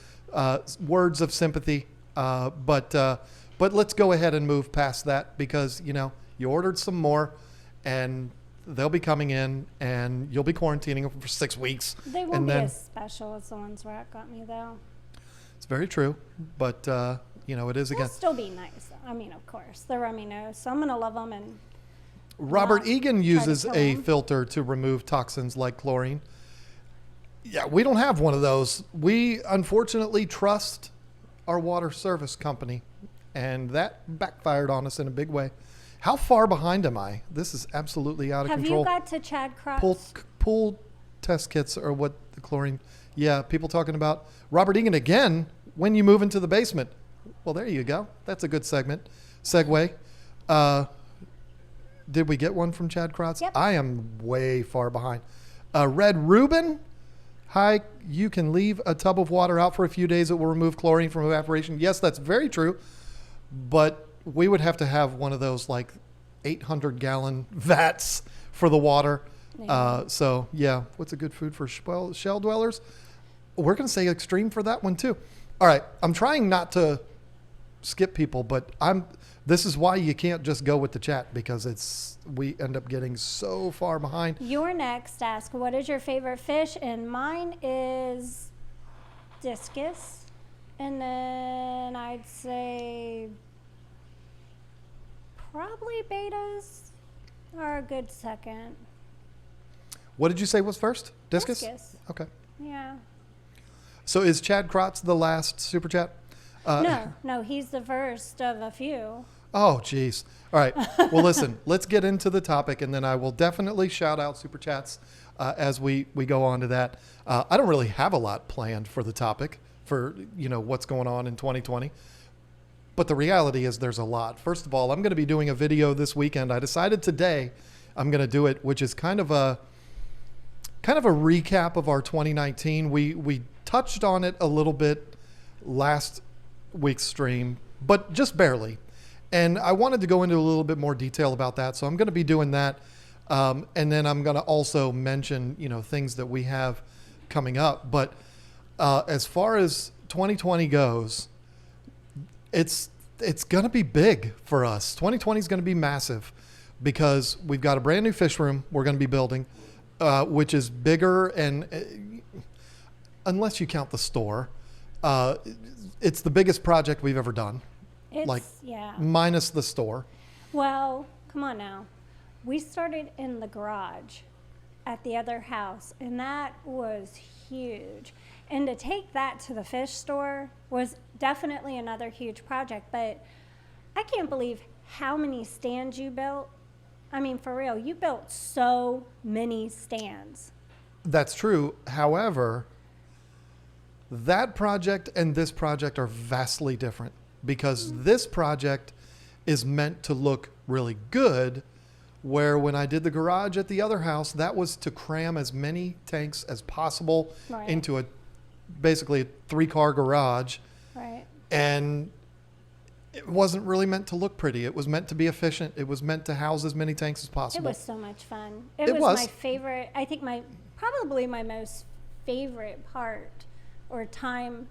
words of sympathy. But let's go ahead and move past that because, you ordered some more and they'll be coming in and you'll be quarantining them for 6 weeks. They won't be as special as the ones Rat got me, though. It's very true. But, it is again. They'll still be nice. I mean, of course, the rummy nose. So I'm going to love them. And Robert Egan uses a filter to remove toxins like chlorine. Yeah, we don't have one of those. We unfortunately trust our water service company. And that backfired on us in a big way. How far behind am I? This is absolutely out of control. Have you got to Chad Crops? Pool test kits are what the chlorine. Yeah, people talking about Robert Egan again. When you move into the basement. Well, there you go. That's a good segue. Did we get one from Chad Krotz? Yep. I am way far behind. Red Rubin. Hi, you can leave a tub of water out for a few days. It will remove chlorine from evaporation. Yes, that's very true. But we would have to have one of those like 800-gallon vats for the water. Yeah. What's a good food for shell dwellers? We're going to say extreme for that one too. All right. I'm trying not to skip people, but this is why you can't just go with the chat because we end up getting so far behind. You're next. Ask, what is your favorite fish? And mine is discus. And then I'd say probably betas are a good second. What did you say was first? Discus? Discus. Okay. Yeah. So is Chad Krotz the last super chat? No, he's the first of a few. Oh, geez. All right. Well, listen, let's get into the topic, and then I will definitely shout out super chats as we go on to that. I don't really have a lot planned for the topic for, what's going on in 2020. But the reality is there's a lot. First of all, I'm going to be doing a video this weekend. I decided today I'm going to do it, which is kind of a recap of our 2019. We touched on it a little bit last week's stream, but just barely. And I wanted to go into a little bit more detail about that. So I'm going to be doing that. And then I'm going to also mention, things that we have coming up. But as far as 2020 goes, it's going to be big for us. 2020 is going to be massive because we've got a brand new fish room we're going to be building, which is bigger and unless you count the store, it's the biggest project we've ever done. Minus the store. Well, come on now. We started in the garage at the other house, and that was huge. And to take that to the fish store was definitely another huge project. But I can't believe how many stands you built. I mean, for real, you built so many stands. That's true. However, that project and this project are vastly different because this project is meant to look really good, where when I did the garage at the other house, that was to cram as many tanks as possible Right. into basically a 3-car garage. Right. And it wasn't really meant to look pretty. It was meant to be efficient. It was meant to house as many tanks as It possible. was so much fun. It It was. my favorite, I think probably my most favorite part or time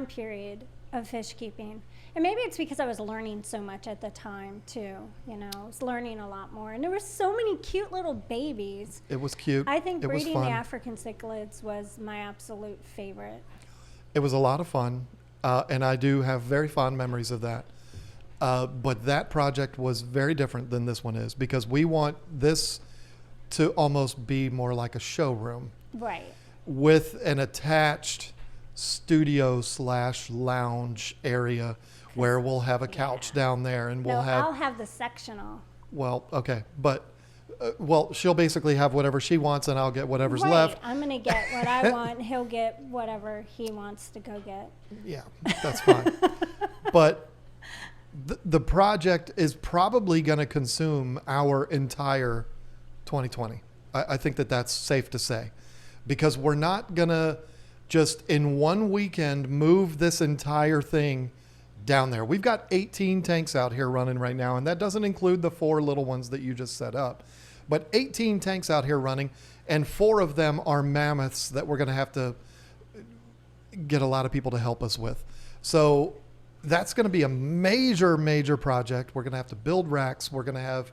period of fish keeping. And maybe it's because I was learning so much at the time too. You know, I was learning a lot more. And there were so many cute little babies. It was cute. I think It was breeding the fun. African cichlids was my absolute favorite. It was a lot of fun, and I do have very fond memories of that. But that project was very different than this one is because we want this to almost be more like a showroom Right. with an attached studio/lounge area where we'll have a couch down there and we'll No, have, I'll have the sectional. well, okay, but, she'll basically have whatever she wants and I'll get whatever's Right. left. I'm going to get what I want. He'll get whatever he wants to go get. Yeah, that's fine. But the project is probably going to consume our entire 2020. I think that's safe to say, because we're not going to just in one weekend move this entire thing down there. We've got 18 tanks out here running right now, and that doesn't include the 4 little ones that you just set up. But 18 tanks out here running, and 4 of them are mammoths that we're going to have to get a lot of people to help us with. So that's going to be a major, major project. We're going to have to build racks. We're going to have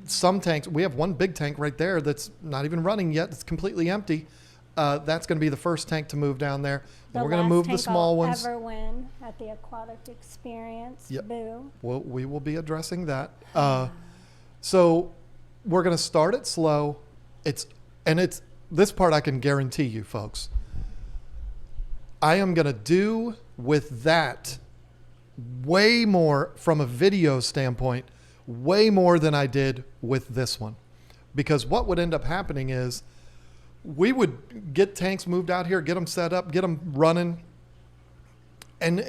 some tanks. We have one big tank right there that's not even running yet. It's completely empty. That's going to be the first tank to move down there. Then we're going to move the small ones. Ever win at the aquatic experience. Yep. Boo. Well, we will be addressing that. So we're going to start it slow. It's this part I can guarantee you, folks. I am going to do with that way more from a video standpoint, way more than I did with this one. Because what would end up happening is we would get tanks moved out here, get them set up, get them running, and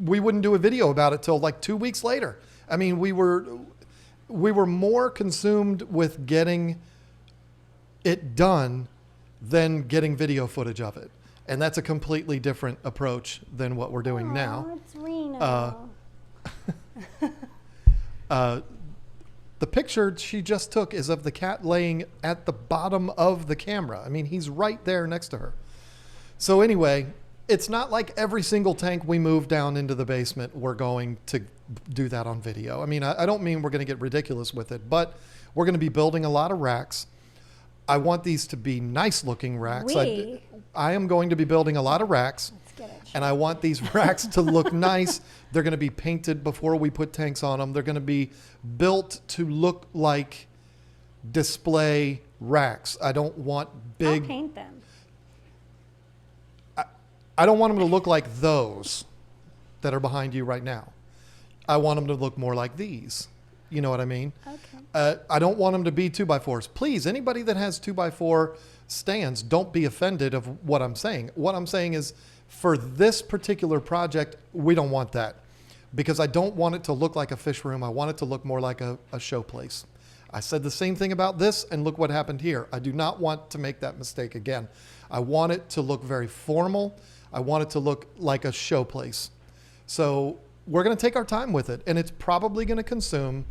we wouldn't do a video about it till like 2 weeks later. I mean, we were more consumed with getting it done than getting video footage of it. And that's a completely different approach than what we're doing now. It's Reno. The picture she just took is of the cat laying at the bottom of the camera. I mean, he's right there next to her. So anyway, it's not like every single tank we move down into the basement, we're going to do that on video. I mean, I don't mean we're going to get ridiculous with it, but we're going to be building a lot of racks. I want these to be nice looking racks. I am going to be building a lot of racks. Let's get it. And I want these racks to look nice. They're going to be painted before we put tanks on them. They're going to be built to look like display racks. I don't want big. I'll paint them. I don't want them to look like those that are behind you right now. I want them to look more like these. You know what I mean? Okay. I don't want them to be 2x4s. Please, anybody that has 2x4 stands, don't be offended of what I'm saying. What I'm saying is, for this particular project, we don't want that, because I don't want it to look like a fish room. I want it to look more like a show place. I said the same thing about this, and look what happened here. I do not want to make that mistake again. I want it to look very formal. I want it to look like a show place. So we're going to take our time with it, and it's probably going to consume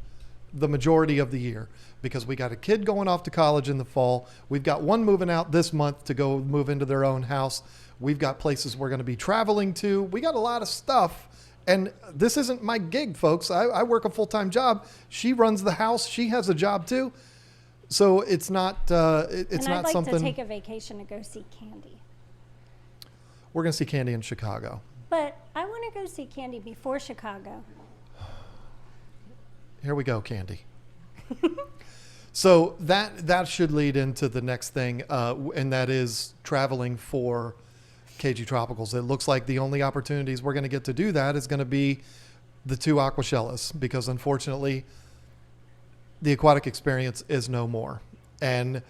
the majority of the year, because we got a kid going off to college in the fall. We've got one moving out this month to go move into their own house. We've got places we're going to be traveling to. We got a lot of stuff. And this isn't my gig, folks. I work a full-time job. She runs the house. She has a job too. So it's not it's and not I'd like something. to take a vacation to go see Candy. We're going to see Candy in Chicago. But I want to go see Candy before Chicago. Here we go, Candy. So that should lead into the next thing, and that is traveling for KGTropicals. It looks like the only opportunities we're going to get to do that is going to be the two Aquashellas, because unfortunately the aquatic experience is no more. And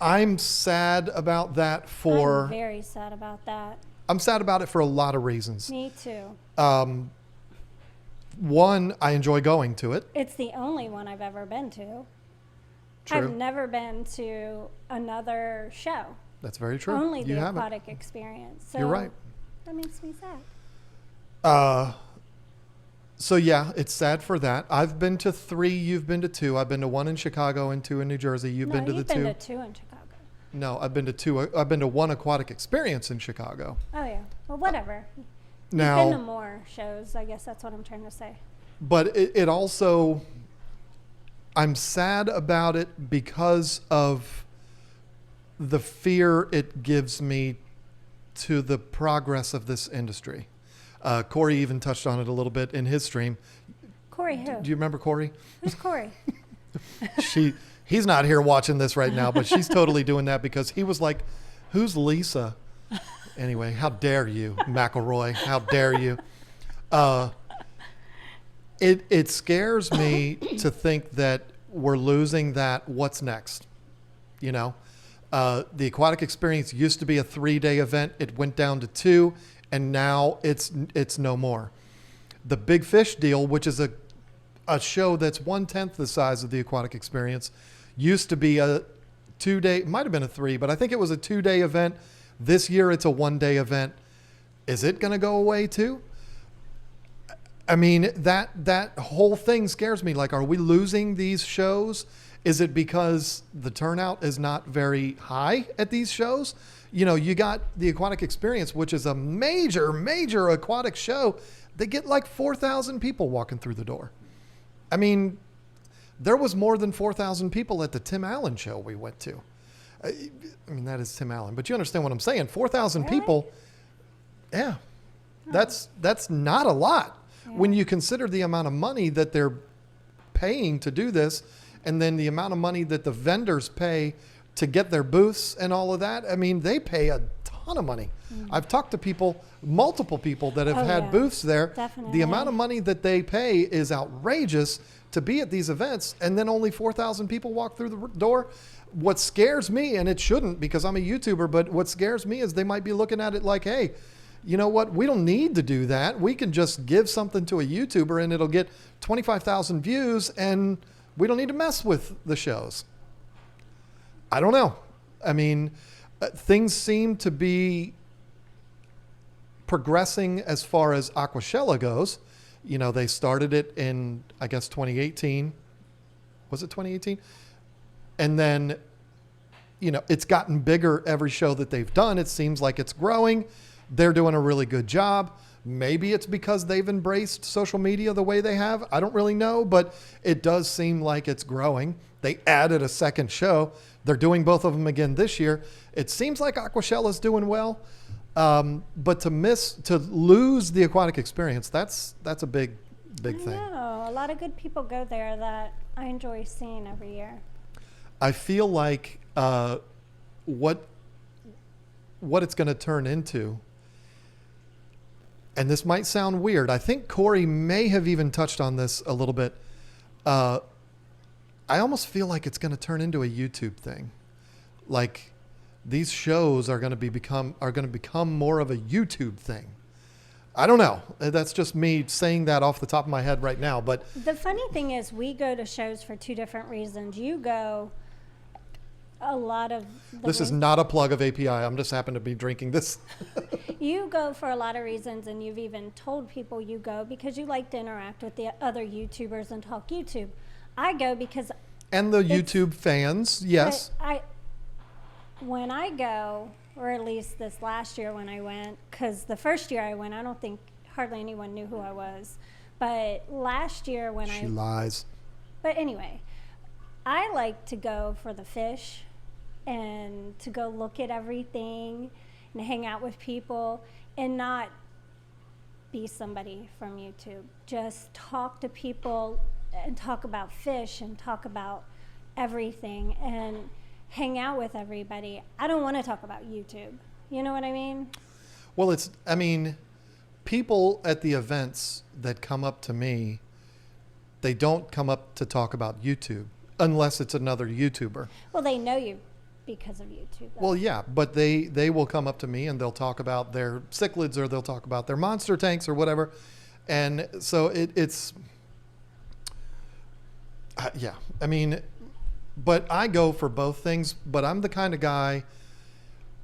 I'm sad about that I'm very sad about that. I'm sad about it for a lot of reasons. Me too. One, I enjoy going to it. It's the only one I've ever been to. True. I've never been to another show. That's very true. Only You the haven't. aquatic experience. So You're right. That makes me sad. So yeah, it's sad for that. I've been to 3. You've been to 2. I've been to 1 in Chicago and 2 in New Jersey. You've been to the 2. You've been to 2 in Chicago. No, I've been to 2. I've been to 1 aquatic experience in Chicago. Oh yeah. Well, whatever. Now, You've been to more shows. I guess that's what I'm trying to say. but it also, I'm sad about it because of the fear it gives me to the progress of this industry. Corey even touched on it a little bit in his stream. Corey who? Do you remember Corey? Who's Corey? He's not here watching this right now, but she's totally doing that because he was like, "Who's Lisa?" Anyway, how dare you, McElroy? How dare you? It scares me to think that we're losing that. What's next? You know, the aquatic experience used to be a 3-day event. It went down to 2, and now it's no more. The Big Fish deal, which is a show that's 1/10 the size of the aquatic experience, used to be a 2-day, it might have been a 3, but I think it was a 2-day event. This year it's a 1-day event. Is it going to go away too? I mean, that whole thing scares me. Like, are we losing these shows? Is it because the turnout is not very high at these shows? You know, you got the aquatic experience, which is a major, major aquatic show. They get like 4,000 people walking through the door. I mean, there was more than 4,000 people at the Tim Allen show we went to. I mean, that is Tim Allen, but you understand what I'm saying. 4,000 Really? people. Yeah. That's not a lot when you consider the amount of money that they're paying to do this, and then the amount of money that the vendors pay to get their booths and all of that. I mean, they pay a ton of money. I've talked to people, multiple people that have had booths there. Definitely. The amount of money that they pay is outrageous to be at these events, and then only 4,000 people walk through the door. What scares me, and it shouldn't because I'm a YouTuber, but what scares me is they might be looking at it like, hey, you know what? We don't need to do that. We can just give something to a YouTuber and it'll get 25,000 views and we don't need to mess with the shows. I don't know. I mean, things seem to be progressing as far as Aquashella goes. You know, they started it in, I guess, 2018. Was it 2018? And then, you know, it's gotten bigger every show that they've done. It seems like it's growing. They're doing a really good job. Maybe it's because they've embraced social media the way they have. I don't really know, but it does seem like it's growing. They added a second show. They're doing both of them again this year. It seems like Aquashella's doing well. But to lose the aquatic experience, that's a big thing. I know. A lot of good people go there that I enjoy seeing every year. I feel like what it's going to turn into, and this might sound weird. I think Corey may have even touched on this a little bit. I almost feel like it's going to turn into a YouTube thing. Like these shows are going to become more of a YouTube thing. I don't know. That's just me saying that off the top of my head right now. But the funny thing is we go to shows for 2 different reasons. You go a lot of this is not a plug of API. I'm just happen to be drinking this. You go for a lot of reasons, and you've even told people you go because you like to interact with the other YouTubers and talk YouTube. I go because and the YouTube fans, yes. When I go, or at least this last year when I went, because the first year I went, I don't think hardly anyone knew who I was. But last year when She lies. But anyway, I like to go for the fish and to go look at everything and hang out with people and not be somebody from YouTube. Just talk to people and talk about fish and talk about everything and hang out with everybody. I don't want to talk about YouTube. You know what I mean? Well, people at the events that come up to me, they don't come up to talk about YouTube unless it's another YouTuber. Well, they know you because of YouTube. Though. Well, yeah, but they will come up to me and they'll talk about their cichlids or they'll talk about their monster tanks or whatever. And so it's, yeah, I mean, but I go for both things, but I'm the kind of guy,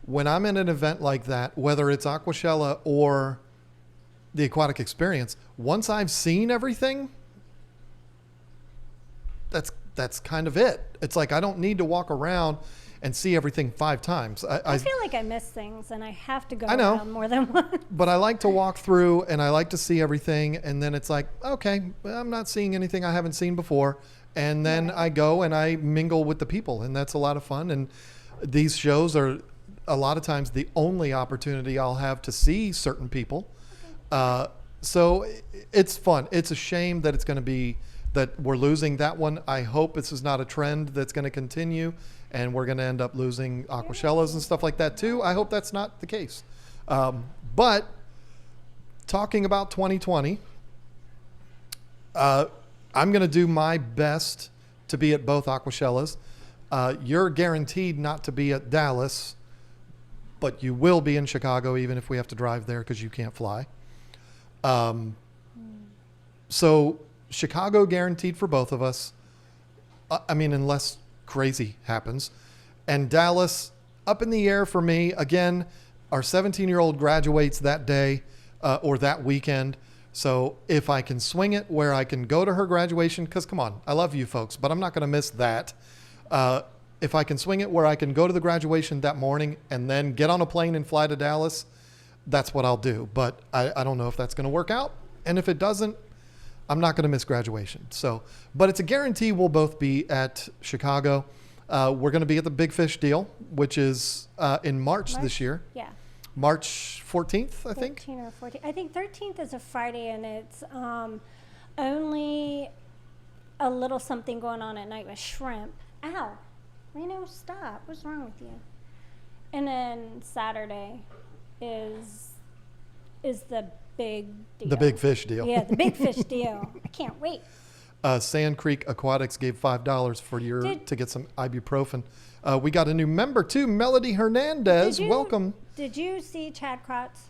when I'm in an event like that, whether it's Aquashella or the aquatic experience, once I've seen everything, that's kind of it. It's like I don't need to walk around and see everything 5 times. I feel like I miss things and I have to go I know, around more than once. but I like to walk through and I like to see everything, and then it's like, okay, I'm not seeing anything I haven't seen before, and then I go and I mingle with the people, and that's a lot of fun. And these shows are a lot of times the only opportunity I'll have to see certain people. So it's fun. It's a shame that it's going to be that we're losing that one. I hope this is not a trend that's going to continue and we're going to end up losing Aquashellas and stuff like that too. I hope that's not the case. But talking about 2020, I'm going to do my best to be at both Aquashellas. You're guaranteed not to be at Dallas, but you will be in Chicago even if we have to drive there because you can't fly. So Chicago guaranteed for both of us. I mean, unless crazy happens. And Dallas up in the air for me. Again, our 17-year-old graduates that day or that weekend. So if I can swing it where I can go to her graduation, because come on, I love you folks, but I'm not going to miss that. If I can swing it where I can go to the graduation that morning and then get on a plane and fly to Dallas, that's what I'll do. But I don't know if that's going to work out. And if it doesn't, I'm not going to miss graduation. So, but it's a guarantee we'll both be at Chicago. We're going to be at the Big Fish deal, which is in March this year. Yeah. March 14th, I think. 13 or 14. I think 13th is a Friday, and it's only a little something going on at night with shrimp. Ow. Reno, stop. What's wrong with you? And then Saturday is the big deal. The Big Fish deal. Yeah, the Big Fish deal. I can't wait. Sand Creek Aquatics gave $5 for to get some ibuprofen. We got a new member too, Melody Hernandez. Welcome. Did you see Chad Krotz?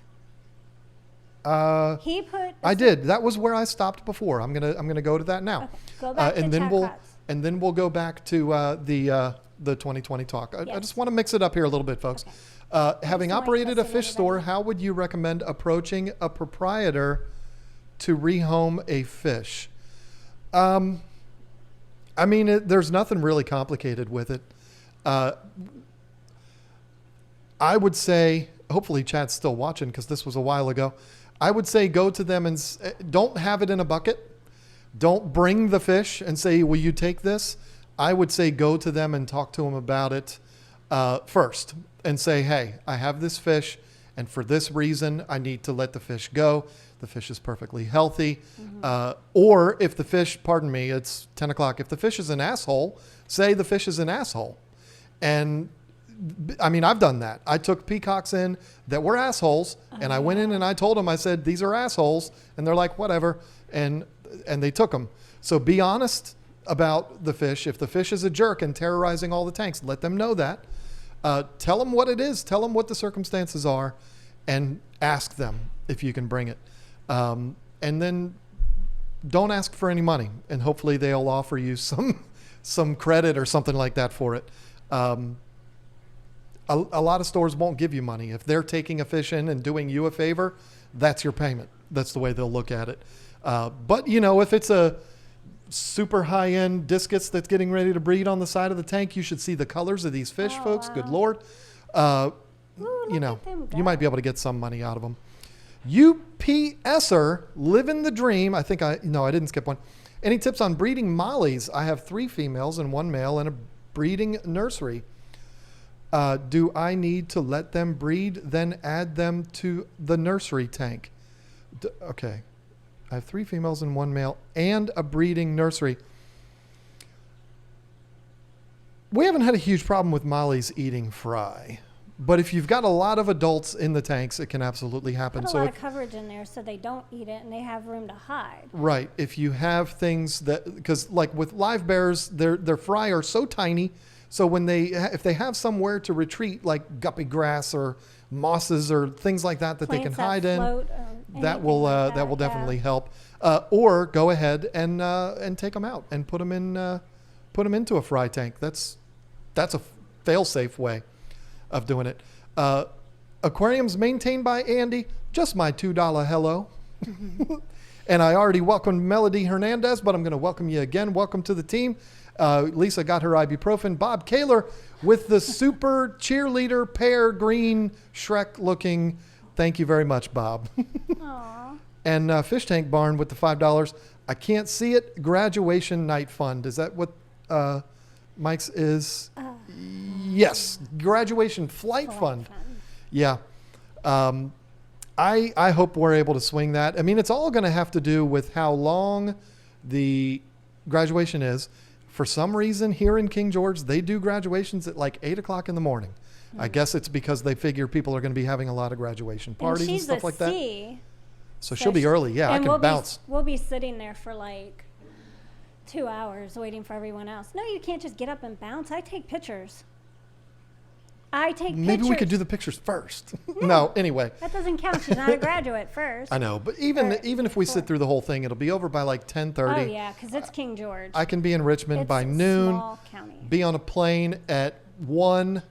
He put. I did. That was where I stopped before. I'm gonna go to that now. Okay. Go back and to then Chad we'll Krotz. and then we'll go back to the 2020 talk. I just want to mix it up here a little bit, folks. Okay. Having operated a fish store, how would you recommend approaching a proprietor to rehome a fish? I mean, there's nothing really complicated with it. I would say, hopefully Chad's still watching because this was a while ago. I would say go to them and don't have it in a bucket. Don't bring the fish and say, will you take this? I would say go to them and talk to them about it first and say, hey, I have this fish and for this reason, I need to let the fish go. The fish is perfectly healthy. Mm-hmm. Or if the fish, pardon me, it's 10 o'clock. If the fish is an asshole, say the fish is an asshole. And I mean, I've done that. I took peacocks in that were assholes and I went in and I told them, I said, these are assholes. And they're like, whatever. And they took them. So be honest about the fish. If the fish is a jerk and terrorizing all the tanks, let them know that. Tell them what it is. Tell them what the circumstances are and ask them if you can bring it. And then don't ask for any money and hopefully they'll offer you some credit or something like that for it. A lot of stores won't give you money. If they're taking a fish in and doing you a favor, that's your payment. That's the way they'll look at it. But you know, if it's a super high-end discus that's getting ready to breed on the side of the tank, you should see the colors of these fish, folks. Wow. Good Lord. You know, you might be able to get some money out of them. UPSer, living the dream. I didn't skip one. Any tips on breeding mollies? I have 3 females and 1 male in a breeding nursery. Do I need to let them breed, then add them to the nursery tank? Okay. I have 3 females and 1 male and a breeding nursery. We haven't had a huge problem with mollies eating fry, But if you've got a lot of adults in the tanks, it can absolutely happen. Put a lot of coverage in there so they don't eat it and they have room to hide. Right. If you have things that, because like with live bears, their fry are so tiny. So when if they have somewhere to retreat, like guppy grass or mosses or things like that they can hide in, that will definitely help. Or go ahead and take them out and put them into a fry tank. That's a fail-safe way of doing it. Aquariums maintained by Andy. Just my $2 hello. And I already welcomed Melody Hernandez, but I'm going to welcome you again. Welcome to the team. Lisa got her ibuprofen. Bob Kaler with the super cheerleader pear green Shrek looking. Thank you very much, Bob. Aww. And Fish Tank Barn with the $5. I can't see it. Graduation night fund. Is that what Mike's is? Yes. Graduation flight fund. Yeah. I hope we're able to swing that. I mean, it's all going to have to do with how long the graduation is. For some reason here in King George, they do graduations at like 8 o'clock in the morning. I guess it's because they figure people are going to be having a lot of graduation parties and stuff like that. So she'll be early. Yeah, I can bounce. We'll be sitting there for like 2 hours waiting for everyone else. No, you can't just get up and bounce. I take pictures. Maybe we could do the pictures first. No, anyway. That doesn't count. She's not a graduate first. I know, but even if we sit through the whole thing, it'll be over by like 10:30. Oh yeah, because it's King George. I can be in Richmond by noon. Small county. Be on a plane at 1,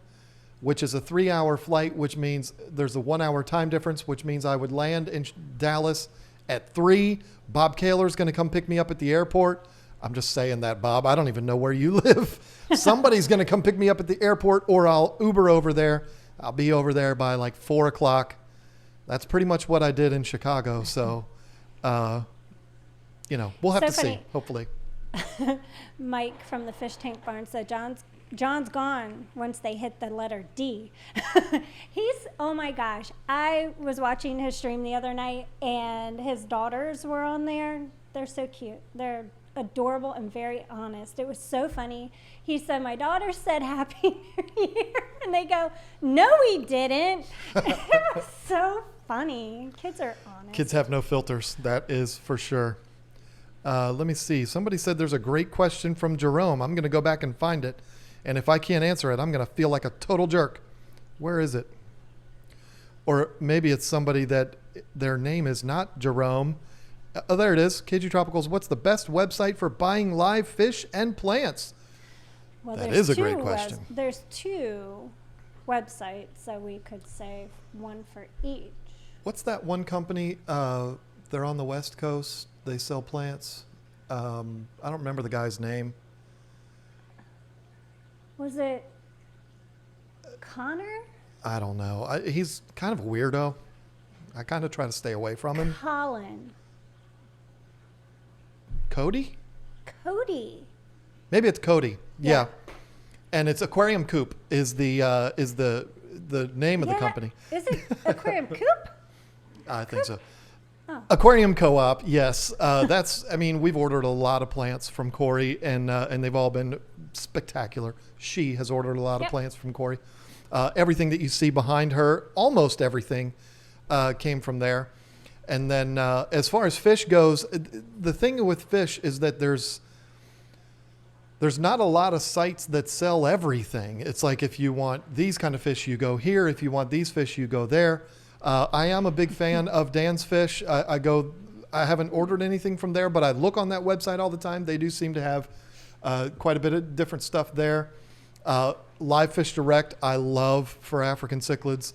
which is a 3-hour flight, which means there's a 1-hour time difference, which means I would land in Dallas at 3. Bob Kaler's going to come pick me up at the airport. I'm just saying that, Bob. I don't even know where you live. Somebody's going to come pick me up at the airport, or I'll Uber over there. I'll be over there by like 4 o'clock. That's pretty much what I did in Chicago. So, we'll have to see, hopefully. Mike from the Fish Tank Barn said John's gone once they hit the letter D. Oh my gosh. I was watching his stream the other night and his daughters were on there. They're so cute. They're adorable and very honest. It was so funny. He said, my daughter said Happy New Year. And they go, no, we didn't. It was so funny. Kids are honest. Kids have no filters. That is for sure. Let me see. Somebody said there's a great question from Jerome. I'm going to go back and find it. And if I can't answer it, I'm going to feel like a total jerk. Where is it? Or maybe it's somebody that their name is not Jerome. Oh, there it is. KGTropicals. What's the best website for buying live fish and plants? Well, that is a great question. There's 2 websites, so we could say one for each. What's that one company? They're on the West Coast. They sell plants. I don't remember the guy's name. Was it Connor? I don't know. He's kind of a weirdo. I kind of try to stay away from him. Colin. Cody? Maybe it's Cody. Yeah. And it's Aquarium Coop is the name of the company. Is it Aquarium Coop? I think so. Oh. Aquarium Co-op, yes. We've ordered a lot of plants from Corey, and they've all been spectacular. She has ordered a lot of plants from Corey. Everything that you see behind her, almost everything, came from there. And then as far as fish goes, the thing with fish is that there's not a lot of sites that sell everything. It's like if you want these kind of fish, you go here. If you want these fish, you go there. I am a big fan of Dan's Fish. I haven't ordered anything from there, but I look on that website all the time. They do seem to have quite a bit of different stuff there. Live Fish Direct, I love for African cichlids.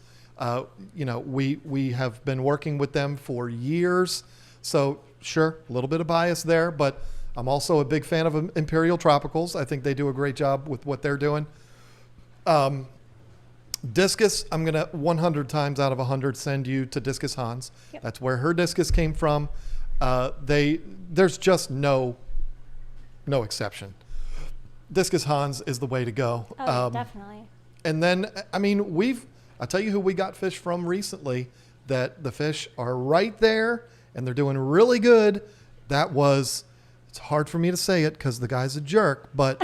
We have been working with them for years. So sure, a little bit of bias there, but I'm also a big fan of Imperial Tropicals. I think they do a great job with what they're doing. Discus, I'm going to 100 times out of 100 send you to Discus Hans. Yep. That's where her discus came from. There's just no exception. Discus Hans is the way to go. Oh, definitely. And then, I'll tell you who we got fish from recently, that the fish are right there and they're doing really good. It's hard for me to say it because the guy's a jerk, but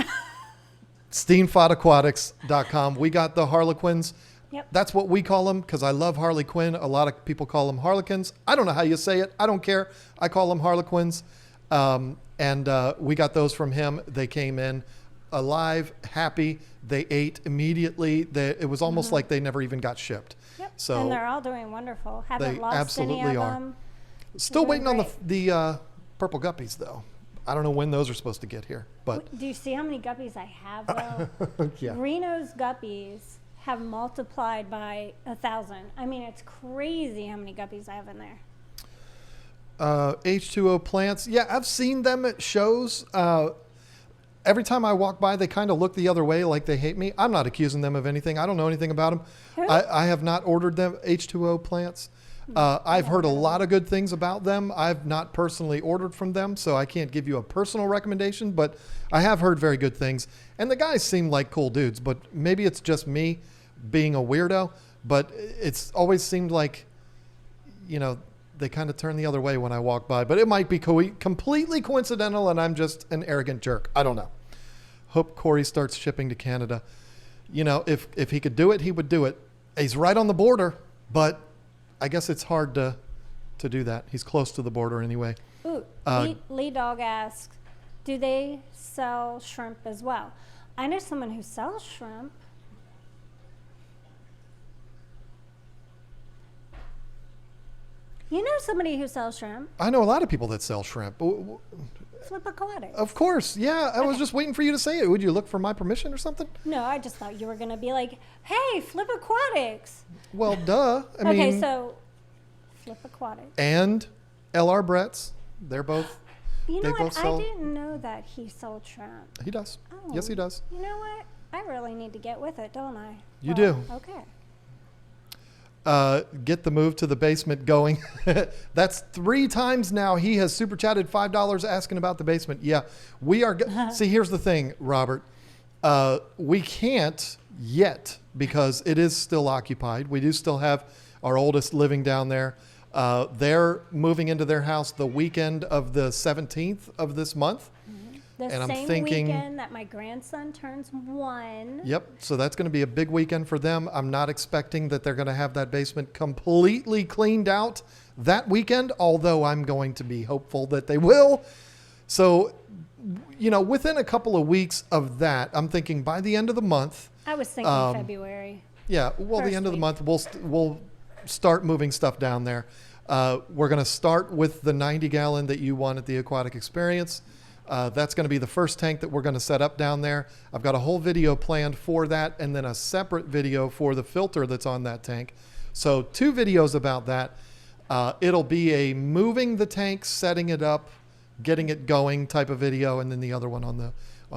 SteenFodAquatics.com. We got the Harlequins. Yep. That's what we call them because I love Harley Quinn. A lot of people call them Harlequins. I don't know how you say it. I don't care. I call them Harlequins. And we got those from him. They came in alive, happy. They ate immediately. It was almost like they never even got shipped. Yep. So and they're all doing wonderful. Haven't they lost any absolutely of are. them. Still Doing waiting on great. the purple guppies, though. I don't know when those are supposed to get here, but Do you see how many guppies I have, though? yeah. Reno's guppies have multiplied by 1,000. I mean, it's crazy how many guppies I have in there. H2O plants. Yeah, I've seen them at shows. Every time I walk by, they kind of look the other way like they hate me. I'm not accusing them of anything. I don't know anything about them. Who? I have not ordered them, H2O plants. I've heard a lot of good things about them. I've not personally ordered from them, so I can't give you a personal recommendation, but I have heard very good things. And the guys seem like cool dudes, but maybe it's just me being a weirdo, but it's always seemed like, you know, they kind of turn the other way when I walk by, but it might be completely coincidental and I'm just an arrogant jerk. I don't know. Hope Corey starts shipping to Canada. You know, if he could do it, he would do it. He's right on the border, but I guess it's hard to do that. He's close to the border anyway. Ooh, Lee Dog asks, do they sell shrimp as well? I know someone who sells shrimp. You know somebody who sells shrimp? I know a lot of people that sell shrimp. Flip Aquatics. Of course, yeah. I was just waiting for you to say it. Would you look for my permission or something? No, I just thought you were going to be like, hey, Flip Aquatics. Well, duh. I Okay, mean, so Flip Aquatics. and LR Brett's. They're both. You they know both what? I sell- didn't know that he sold shrimp. He does. Oh. Yes, he does. You know what? I really need to get with it, don't I? You Well, do. Okay. Get the move to the basement going. That's 3 times now he has super chatted $5 asking about the basement. Yeah, we are. See, here's the thing, Robert. We can't yet because it is still occupied. We do still have our oldest living down there. They're moving into their house the weekend of the 17th of this month. The And I'm same thinking- weekend that my grandson turns 1. Yep. So that's going to be a big weekend for them. I'm not expecting that they're going to have that basement completely cleaned out that weekend, although I'm going to be hopeful that they will. So, you know, within a couple of weeks of that, I'm thinking by the end of the month. I was thinking February. Yeah. Well, the First end of the week. month, we'll start moving stuff down there. We're going to start with the 90 gallon that you won at the Aquatic Experience. That's going to be the first tank that we're going to set up down there. I've got a whole video planned for that and then a separate video for the filter that's on that tank. So 2 videos about that. It'll be a moving the tank, setting it up, getting it going type of video, and then the other one on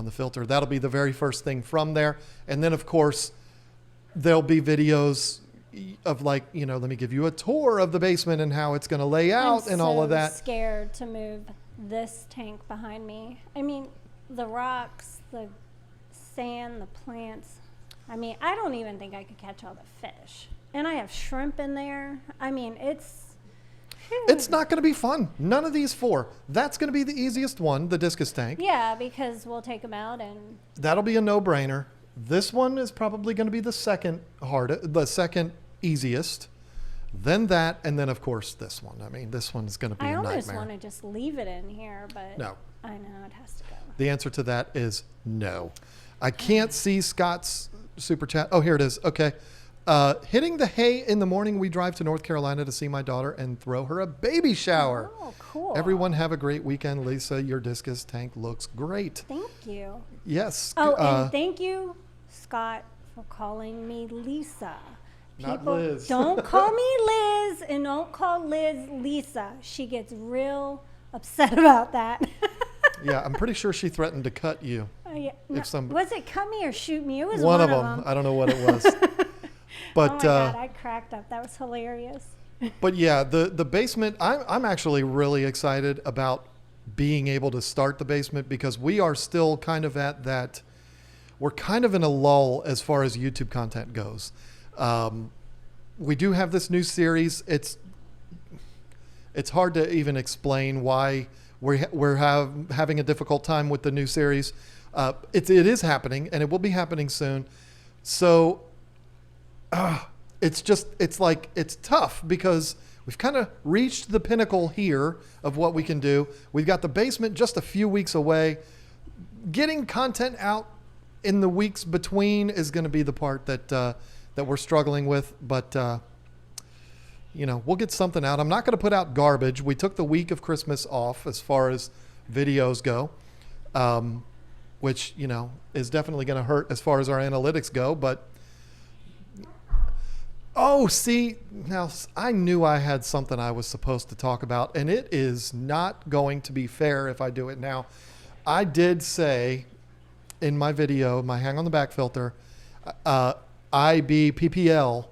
the filter. That'll be the very first thing from there. And then, of course, there'll be videos of like, you know, let me give you a tour of the basement and how it's going to lay out and all of that. I'm scared to move this tank behind me. I mean, the rocks, the sand, the plants. I mean, I don't even think I could catch all the fish. And I have shrimp in there. I mean, it's not going to be fun. None of these 4. That's going to be the easiest one, the discus tank. Yeah, because we'll take them out and That'll be a no-brainer. This one is probably going to be the second easiest. Then that, and then of course this one. I mean, this one's going to be I a almost nightmare. want to just leave it in here, but No. I know it has to go. The answer to that is no. I can't see Scott's super chat. Oh, here it is. Okay. Hitting the hay in the morning, we drive to North Carolina to see my daughter and throw her a baby shower. Oh, cool. Everyone have a great weekend. Lisa, your discus tank looks great. Thank you. Yes. Oh, and thank you, Scott, for calling me Lisa. Not Liz. Don't call me Liz and don't call Liz Lisa. She gets real upset about that. Yeah, I'm pretty sure she threatened to cut you. Yeah, no, some- was it cut me or shoot me? It was One one of them. I don't know what it was. But oh my God, I cracked up. That was hilarious. but yeah, the basement. I'm actually really excited about being able to start the basement because we are still kind of at that. We're kind of in a lull as far as YouTube content goes. We do have this new series. It's hard to even explain why we're having a difficult time with the new series. It is happening and it will be happening soon. So it's tough because we've kind of reached the pinnacle here of what we can do. We've got the basement just a few weeks away. Getting content out in the weeks between is going to be the part that we're struggling with, but we'll get something out. I'm not going to put out garbage. We took the week of Christmas off as far as videos go, which, is definitely going to hurt as far as our analytics go. But, now I knew I had something I was supposed to talk about, and it is not going to be fair if I do it now. I did say in my video, my hang on the back filter, IBPPL,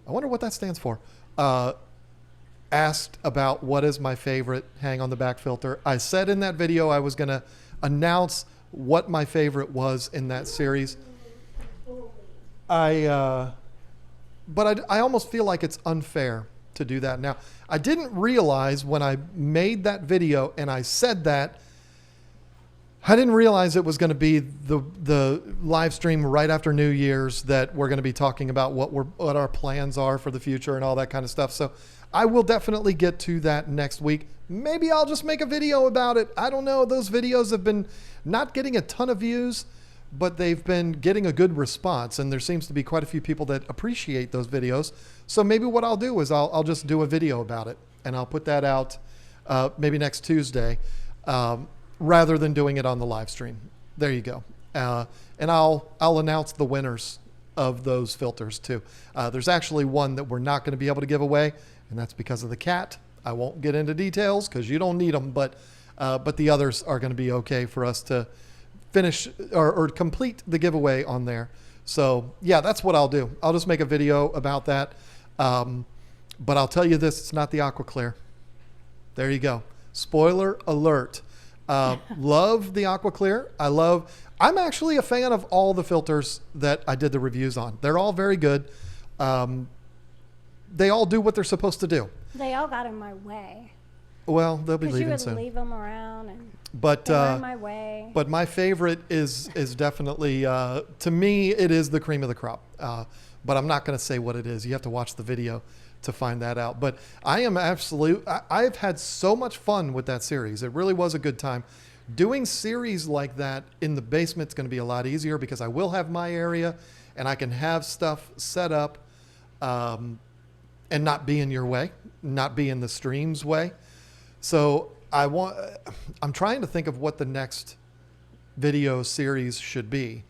I wonder what that stands for, asked about what is my favorite hang on the back filter. I said in that video I was going to announce what my favorite was in that series. But I almost feel like it's unfair to do that now. I didn't realize when I made that video and I said that, I didn't realize it was going to be the live stream right after New Year's that we're going to be talking about what our plans are for the future and all that kind of stuff. So I will definitely get to that next week. Maybe I'll just make a video about it. I don't know. Those videos have been not getting a ton of views, but they've been getting a good response. And there seems to be quite a few people that appreciate those videos. So maybe what I'll do is I'll just do a video about it, and I'll put that out maybe next Tuesday. Rather than doing it on the live stream. There you go. And I'll announce the winners of those filters too. There's actually one that we're not going to be able to give away, and that's because of the cat. I won't get into details because you don't need them, but the others are going to be okay for us to finish or complete the giveaway on there. So yeah, that's what I'll do. I'll just make a video about that. But I'll tell you this, it's not the Aqua Clear. There you go. Spoiler alert. Love the Aqua Clear. I'm actually a fan of all the filters that I did the reviews on. They're all very good. They all do what they're supposed to do. They all got in my way. Well, they'll be leaving soon. You would leave them around and they were in my way. But my favorite is definitely, to me, it is the cream of the crop. But I'm not going to say what it is. You have to watch the video to find that out. But I've had so much fun with that series. It really was a good time. Doing series like that in the basement is going to be a lot easier because I will have my area and I can have stuff set up and not be in your way, not be in the stream's way. So I'm trying to think of what the next video series should be.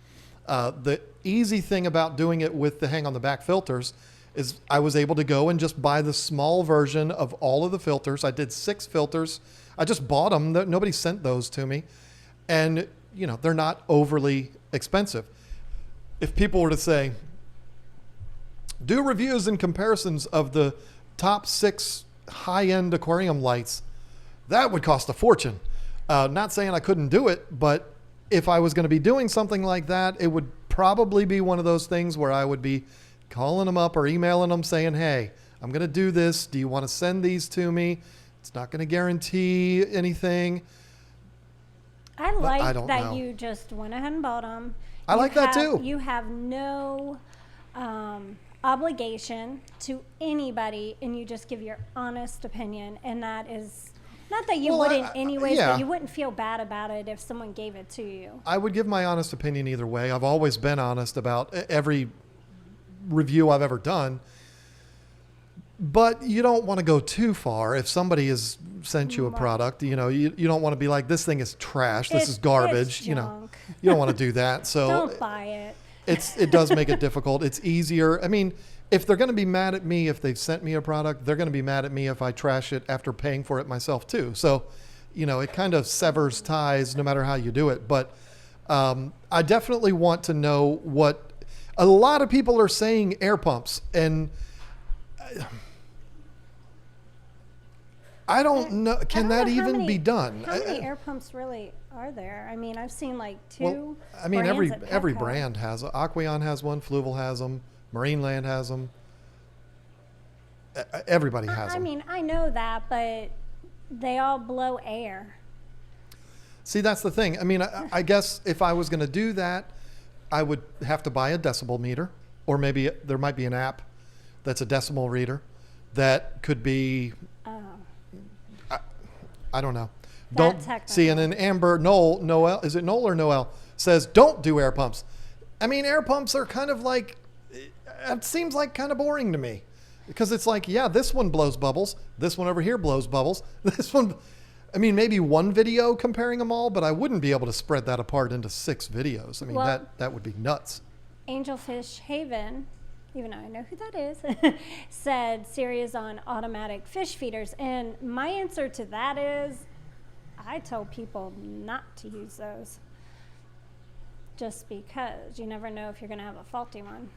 The easy thing about doing it with the hang on the back filters is I was able to go and just buy the small version of all of the filters. I did 6 filters. I just bought them. Nobody sent those to me. And, they're not overly expensive. If people were to say, do reviews and comparisons of the top 6 high-end aquarium lights, that would cost a fortune. Not saying I couldn't do it, but if I was going to be doing something like that, it would probably be one of those things where I would be calling them up or emailing them saying, hey, I'm going to do this. Do you want to send these to me? It's not going to guarantee anything. I like that know. you just went ahead and bought them. I like that too. You have no obligation to anybody, and you just give your honest opinion. And that is not that you wouldn't anyways, but you wouldn't feel bad about it if someone gave it to you. I would give my honest opinion either way. I've always been honest about every review I've ever done, but you don't want to go too far. If somebody has sent you a product, you don't want to be like, this thing is trash, this is garbage, you don't want to do that. So don't buy it. It does make it difficult. It's easier. I mean, if they're going to be mad at me if they've sent me a product, they're going to be mad at me if I trash it after paying for it myself too. So, it kind of severs ties no matter how you do it. But I definitely want to know what a lot of people are saying air pumps, and I don't know. Can that even be done? How many air pumps really are there? I mean, I've seen like 2. Well, I mean, every brand has. Aqueon has one. Fluval has them. Marineland has them. Everybody has them. I mean, I know that, but they all blow air. See, that's the thing. I mean, I guess if I was going to do that, I would have to buy a decibel meter. or maybe there might be an app that's a decimal reader that could be, I don't know. Don't see. And then Amber Noel, is it Noel or Noel, says don't do air pumps. I mean, air pumps are kind of like, it seems like kind of boring to me, because it's like, yeah, this one blows bubbles, this one over here blows bubbles, this one, I mean, maybe one video comparing them all, but I wouldn't be able to spread that apart into 6 videos. I mean, that would be nuts. Angelfish Haven, even though I know who that is, said series on automatic fish feeders. And my answer to that is, I tell people not to use those, just because you never know if you're going to have a faulty one.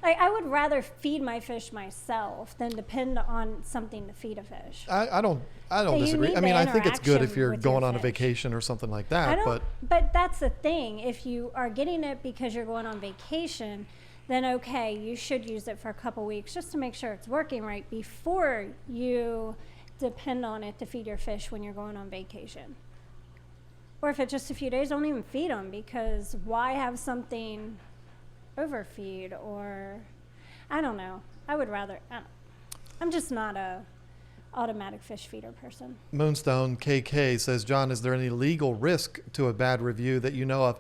Like, I would rather feed my fish myself than depend on something to feed a fish. I don't disagree. I mean, I think it's good if you're going on a vacation or something like that. But that's the thing. If you are getting it because you're going on vacation, then okay, you should use it for a couple weeks just to make sure it's working right before you depend on it to feed your fish when you're going on vacation. Or if it's just a few days, don't even feed them, because why have something overfeed? Or I don't know. I would rather, I'm just not a automatic fish feeder person. Moonstone KK says, John, is there any legal risk to a bad review that you know of?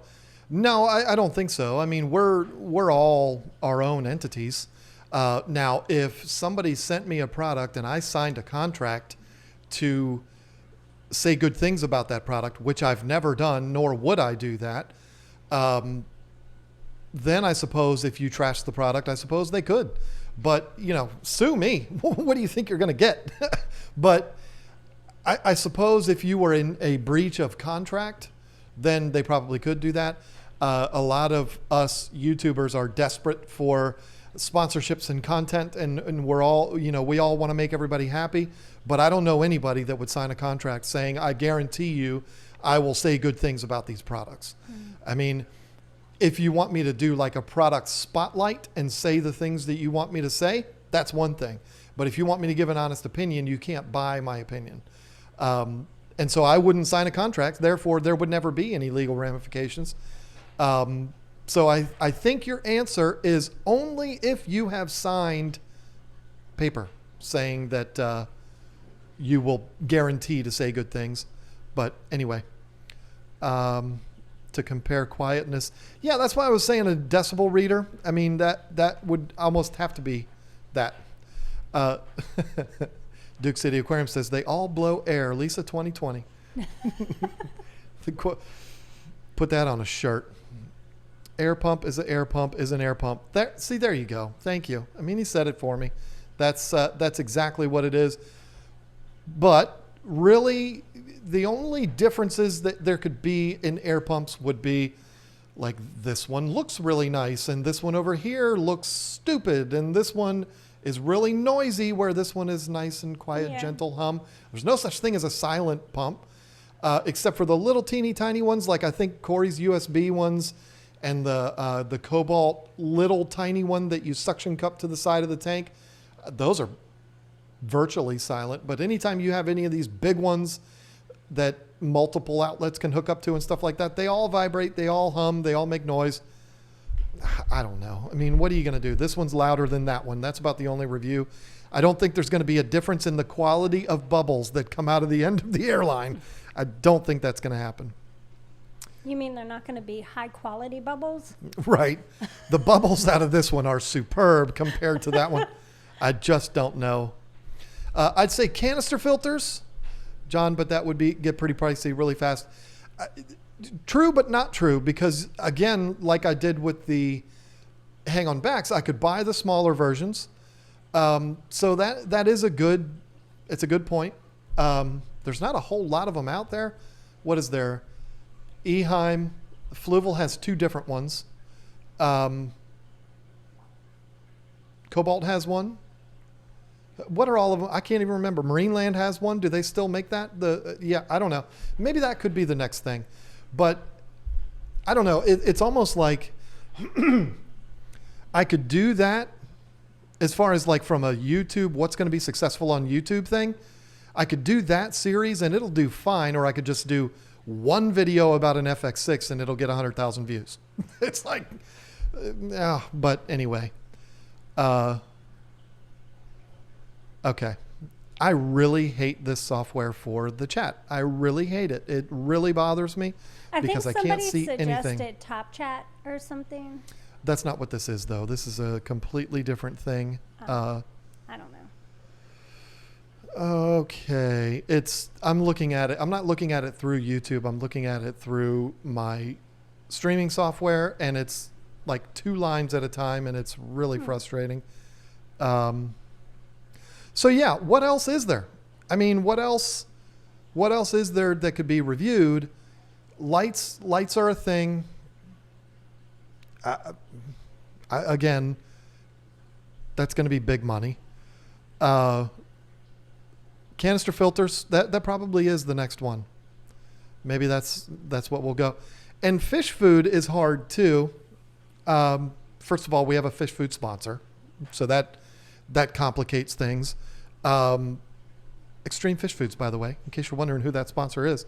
No, I don't think so. I mean, we're all our own entities. Now, if somebody sent me a product and I signed a contract to say good things about that product, which I've never done, nor would I do that, then I suppose if you trash the product, I suppose they could. But, sue me. What do you think you're going to get? But I suppose if you were in a breach of contract, then they probably could do that. A lot of us YouTubers are desperate for sponsorships and content, and we're all, we all want to make everybody happy. But I don't know anybody that would sign a contract saying, I guarantee you I will say good things about these products. I mean, if you want me to do like a product spotlight and say the things that you want me to say, that's one thing. But if you want me to give an honest opinion, you can't buy my opinion. And so I wouldn't sign a contract. Therefore, there would never be any legal ramifications. So I think your answer is only if you have signed paper saying that you will guarantee to say good things. But anyway, to compare quietness. Yeah, that's why I was saying a decibel reader. I mean, that would almost have to be that. Duke City Aquarium says they all blow air. Lisa 2020. Put that on a shirt. Air pump is an air pump is an air pump. There you go. Thank you. I mean, he said it for me. That's exactly what it is. But really, the only differences that there could be in air pumps would be like this one looks really nice and this one over here looks stupid and this one is really noisy where this one is nice and quiet, gentle hum. There's no such thing as a silent pump, except for the little teeny tiny ones, like I think Corey's USB ones and the Cobalt little tiny one that you suction cup to the side of the tank. Those are virtually silent. But anytime you have any of these big ones that multiple outlets can hook up to and stuff like that, they all vibrate, they all hum, they all make noise. I don't know. I mean, what are you going to do? This one's louder than that one. That's about the only review. I don't think there's going to be a difference in the quality of bubbles that come out of the end of the airline. I don't think that's going to happen. You mean they're not going to be high quality bubbles? Right. The bubbles out of this one are superb compared to that one. I just don't know. I'd say canister filters, John, but that would get pretty pricey really fast. True, but not true, because again, like I did with the hang-on backs, I could buy the smaller versions. So that is it's a good point. There's not a whole lot of them out there. What is there? Eheim, Fluval has 2 different ones. Cobalt has one. What are all of them? I can't even remember. Marineland has one. Do they still make that? I don't know. Maybe that could be the next thing. But I don't know. It's almost like I could do that as far as like from a YouTube, what's going to be successful on YouTube thing. I could do that series and it'll do fine. Or I could just do one video about an FX6 and it'll get 100,000 views. It's like, Yeah, but anyway. Okay. I really hate this software for the chat. I really hate it. It really bothers me because I can't see anything. Somebody suggested Top Chat or something. That's not what this is, though. This is a completely different thing. I don't know. Okay. I'm looking at it. I'm not looking at it through YouTube. I'm looking at it through my streaming software, and it's like 2 lines at a time, and it's really frustrating. So yeah, what else is there? I mean, what else is there that could be reviewed? Lights are a thing. Again, that's going to be big money. Canister filters, that probably is the next one. Maybe that's what we'll go. And fish food is hard too. First of all, we have a fish food sponsor, so that complicates things. Extreme Fish Foods, by the way, in case you're wondering who that sponsor is.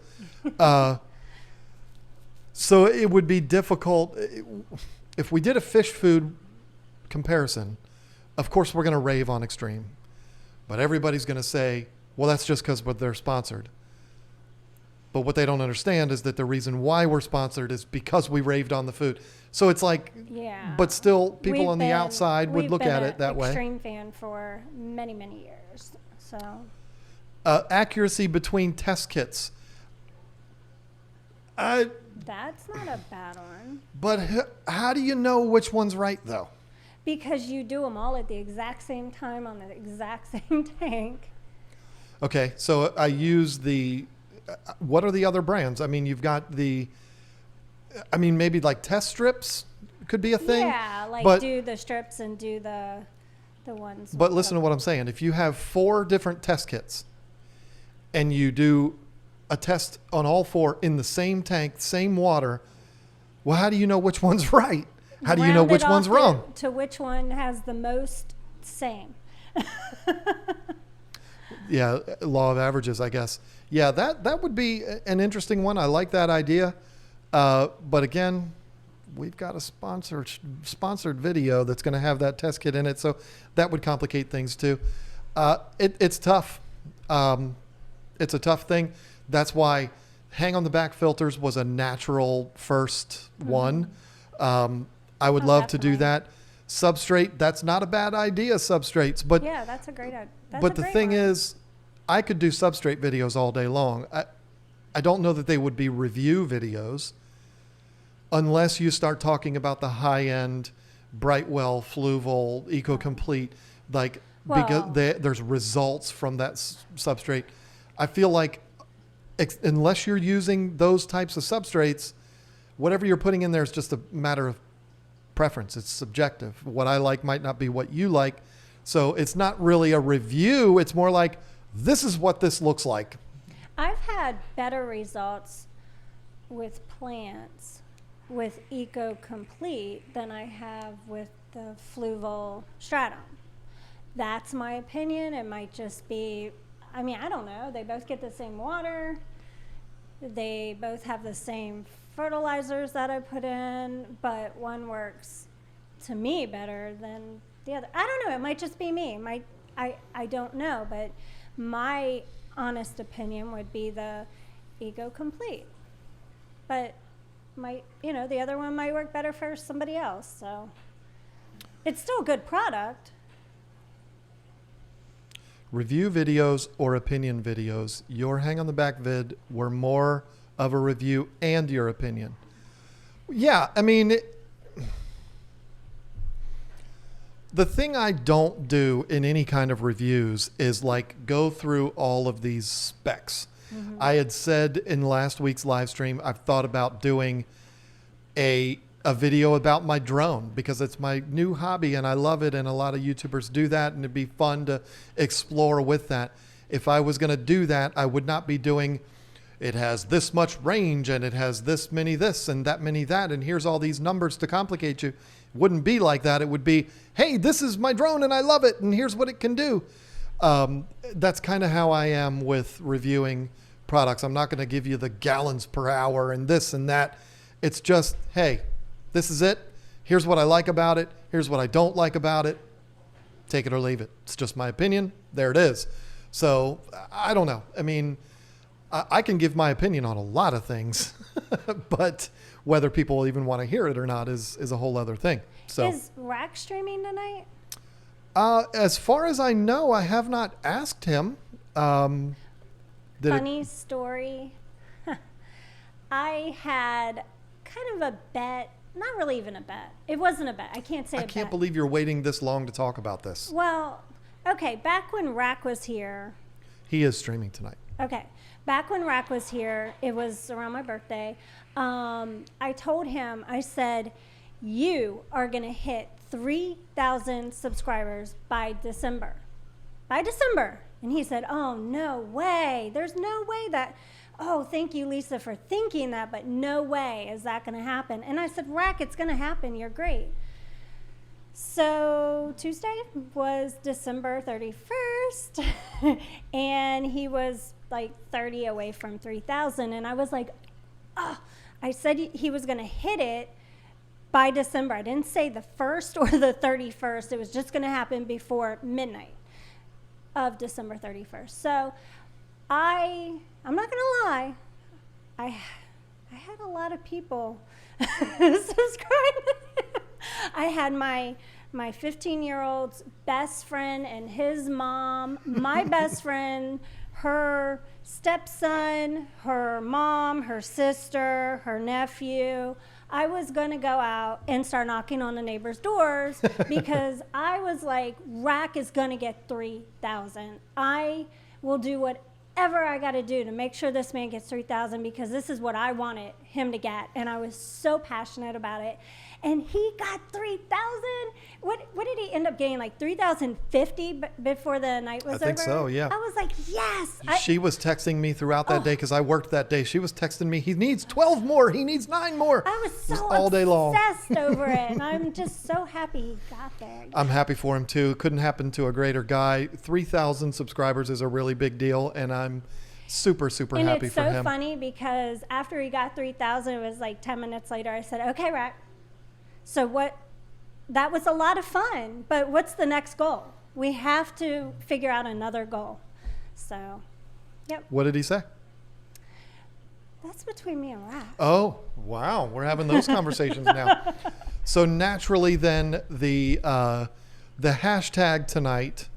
So it would be difficult if we did a fish food comparison. Of course, we're going to rave on Extreme, but everybody's going to say, well, that's just because they're sponsored. But what they don't understand is that the reason why we're sponsored is because we raved on the food. So it's like, yeah. But still, people on the outside would look at it that way. We've been an Extreme fan for many, many years. So accuracy between test kits. That's not a bad one. But how do you know which one's right, though? Because you do them all at the exact same time on the exact same tank. Okay, so I use what are the other brands? I mean, you've got maybe like test strips could be a thing. Yeah, do the strips and do the ones. But listen to what I'm saying. If you have 4 different test kits and you do a test on all 4 in the same tank, same water, well, how do you know which one's right? How do you know which one's wrong? To which one has the most same. Yeah, law of averages, I guess. Yeah, that would be an interesting one. I like that idea. But again, we've got a sponsored video that's going to have that test kit in it, so that would complicate things too. It's tough. It's a tough thing. That's why hang on the back filters was a natural first one. I would love to do that. Substrate, that's not a bad idea, substrates. But yeah, that's a great idea. But the thing is, I could do substrate videos all day long. I don't know that they would be review videos unless you start talking about the high-end Brightwell, Fluval, EcoComplete, because there's results from that substrate. I feel like unless you're using those types of substrates, whatever you're putting in there is just a matter of preference. It's subjective. What I like might not be what you like. So it's not really a review. It's more like, this is what this looks like. I've had better results with plants with EcoComplete than I have with the Fluval Stratum. That's my opinion. It might just be, I don't know. They both get the same water. They both have the same fertilizers that I put in, but one works to me better than the other. I don't know. It might just be me. I don't know, but my honest opinion would be the EcoComplete. But the other one might work better for somebody else. So it's still a good product. Review videos or opinion videos. Your hang on the back vid were more of a review and your opinion. Yeah, the thing I don't do in any kind of reviews is go through all of these specs. Mm-hmm. I had said in last week's live stream, I've thought about doing a video about my drone because it's my new hobby and I love it, and a lot of YouTubers do that, and it'd be fun to explore with that. If I was going to do that, I would not be doing, it has this much range and it has this many this and that many that, and here's all these numbers to complicate you. It wouldn't be like that. It would be, hey, this is my drone and I love it and here's what it can do. That's kind of how I am with reviewing products. I'm not going to give you the gallons per hour and this and that. It's just, hey, this is it. here's what I like about it. Here's what I don't like about it. Take it or leave it. It's just my opinion. There it is. So I don't know. I mean, I can give my opinion on a lot of things, but whether people even want to hear it or not is a whole other thing. So Is Rack streaming tonight? as far as I know, I have not asked him. Funny story. I had kind of a bet. Not really even a bet. It wasn't a bet. I can't say I a can't bet. believe you're waiting this long to talk about this. Well, okay, back when Rack was here. He is streaming tonight. Okay, back when Rack was here, it was around my birthday. I told him, I said, you are going to hit 3,000 subscribers by December. By December. And he said, oh, no way. There's no way that, oh, thank you, Lisa, for thinking that, but no way is that going to happen. And I said, Rack, it's going to happen. You're great. So Tuesday was December 31st, and he was like 30 away from 3,000. And I was like, oh, I said he was going to hit it by December. I didn't say the 1st or the 31st. It was just going to happen before midnight of December 31st. So I'm not going to lie, I had a lot of people subscribe. I had my 15-year-old's best friend and his mom, my best friend, her stepson, her mom, her sister, her nephew. I was going to go out and start knocking on the neighbors' doors because I was like, Rack is going to get 3,000. I will do whatever I got to do to make sure this man gets 3,000 because this is what I wanted him to get. And I was so passionate about it. And he got 3,000. What did he end up getting? Like 3,050 before the night was over? I think so, yeah. I was like, yes. She was texting me throughout that day because I worked that day. She was texting me, he needs 12 more. He needs 9 more. I was so all day long. obsessed over it. And I'm just so happy he got there. I'm happy for him too. Couldn't happen to a greater guy. 3,000 subscribers is a really big deal. And I'm super, super and happy it's for so him. funny because after he got 3,000, it was like 10 minutes later, I said, okay, Rack. So that was a lot of fun, but what's the next goal? We have to figure out another goal. So, yep. What did he say? That's between me and Rack. Oh, wow. We're having those conversations now. So naturally then the hashtag tonight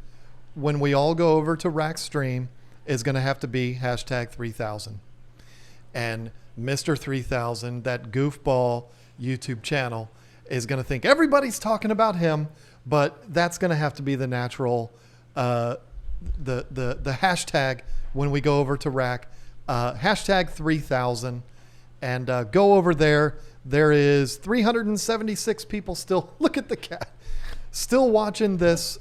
when we all go over to Rack's stream is going to have to be hashtag 3,000. And Mr. 3,000, that goofball YouTube channel, is going to think everybody's talking about him, but that's going to have to be the natural, the hashtag when we go over to Rack, hashtag 3000, and go over there. There is 376 people still, look at the cat, still watching this.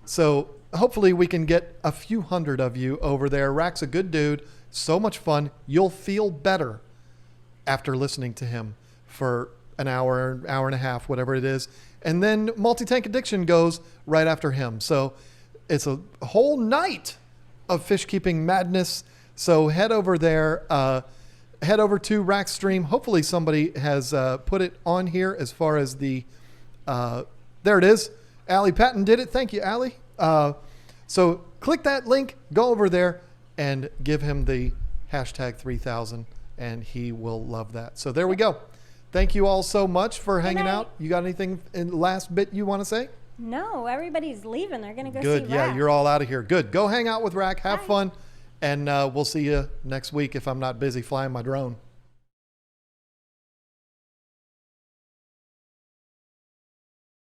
So hopefully we can get a few hundred of you over there. Rack's a good dude. So much fun. You'll feel better after listening to him for an hour, hour and a half, whatever it is. And then Multi-Tank Addiction goes right after him. So it's a whole night of fish keeping madness. So head over there, head over to Rack's stream. Hopefully somebody has put it on here as far as the, there it is. Allie Patton did it. Thank you, Allie. So click that link, go over there and give him the hashtag 3000 and he will love that. So there we go. Thank you all so much for hanging out. You got anything in the last bit you want to say? No, everybody's leaving. They're going to go Good. see Yeah, Rack. you're all out of here. Good. Go hang out with Rack. Have Bye. fun. And we'll see you next week if I'm not busy flying my drone.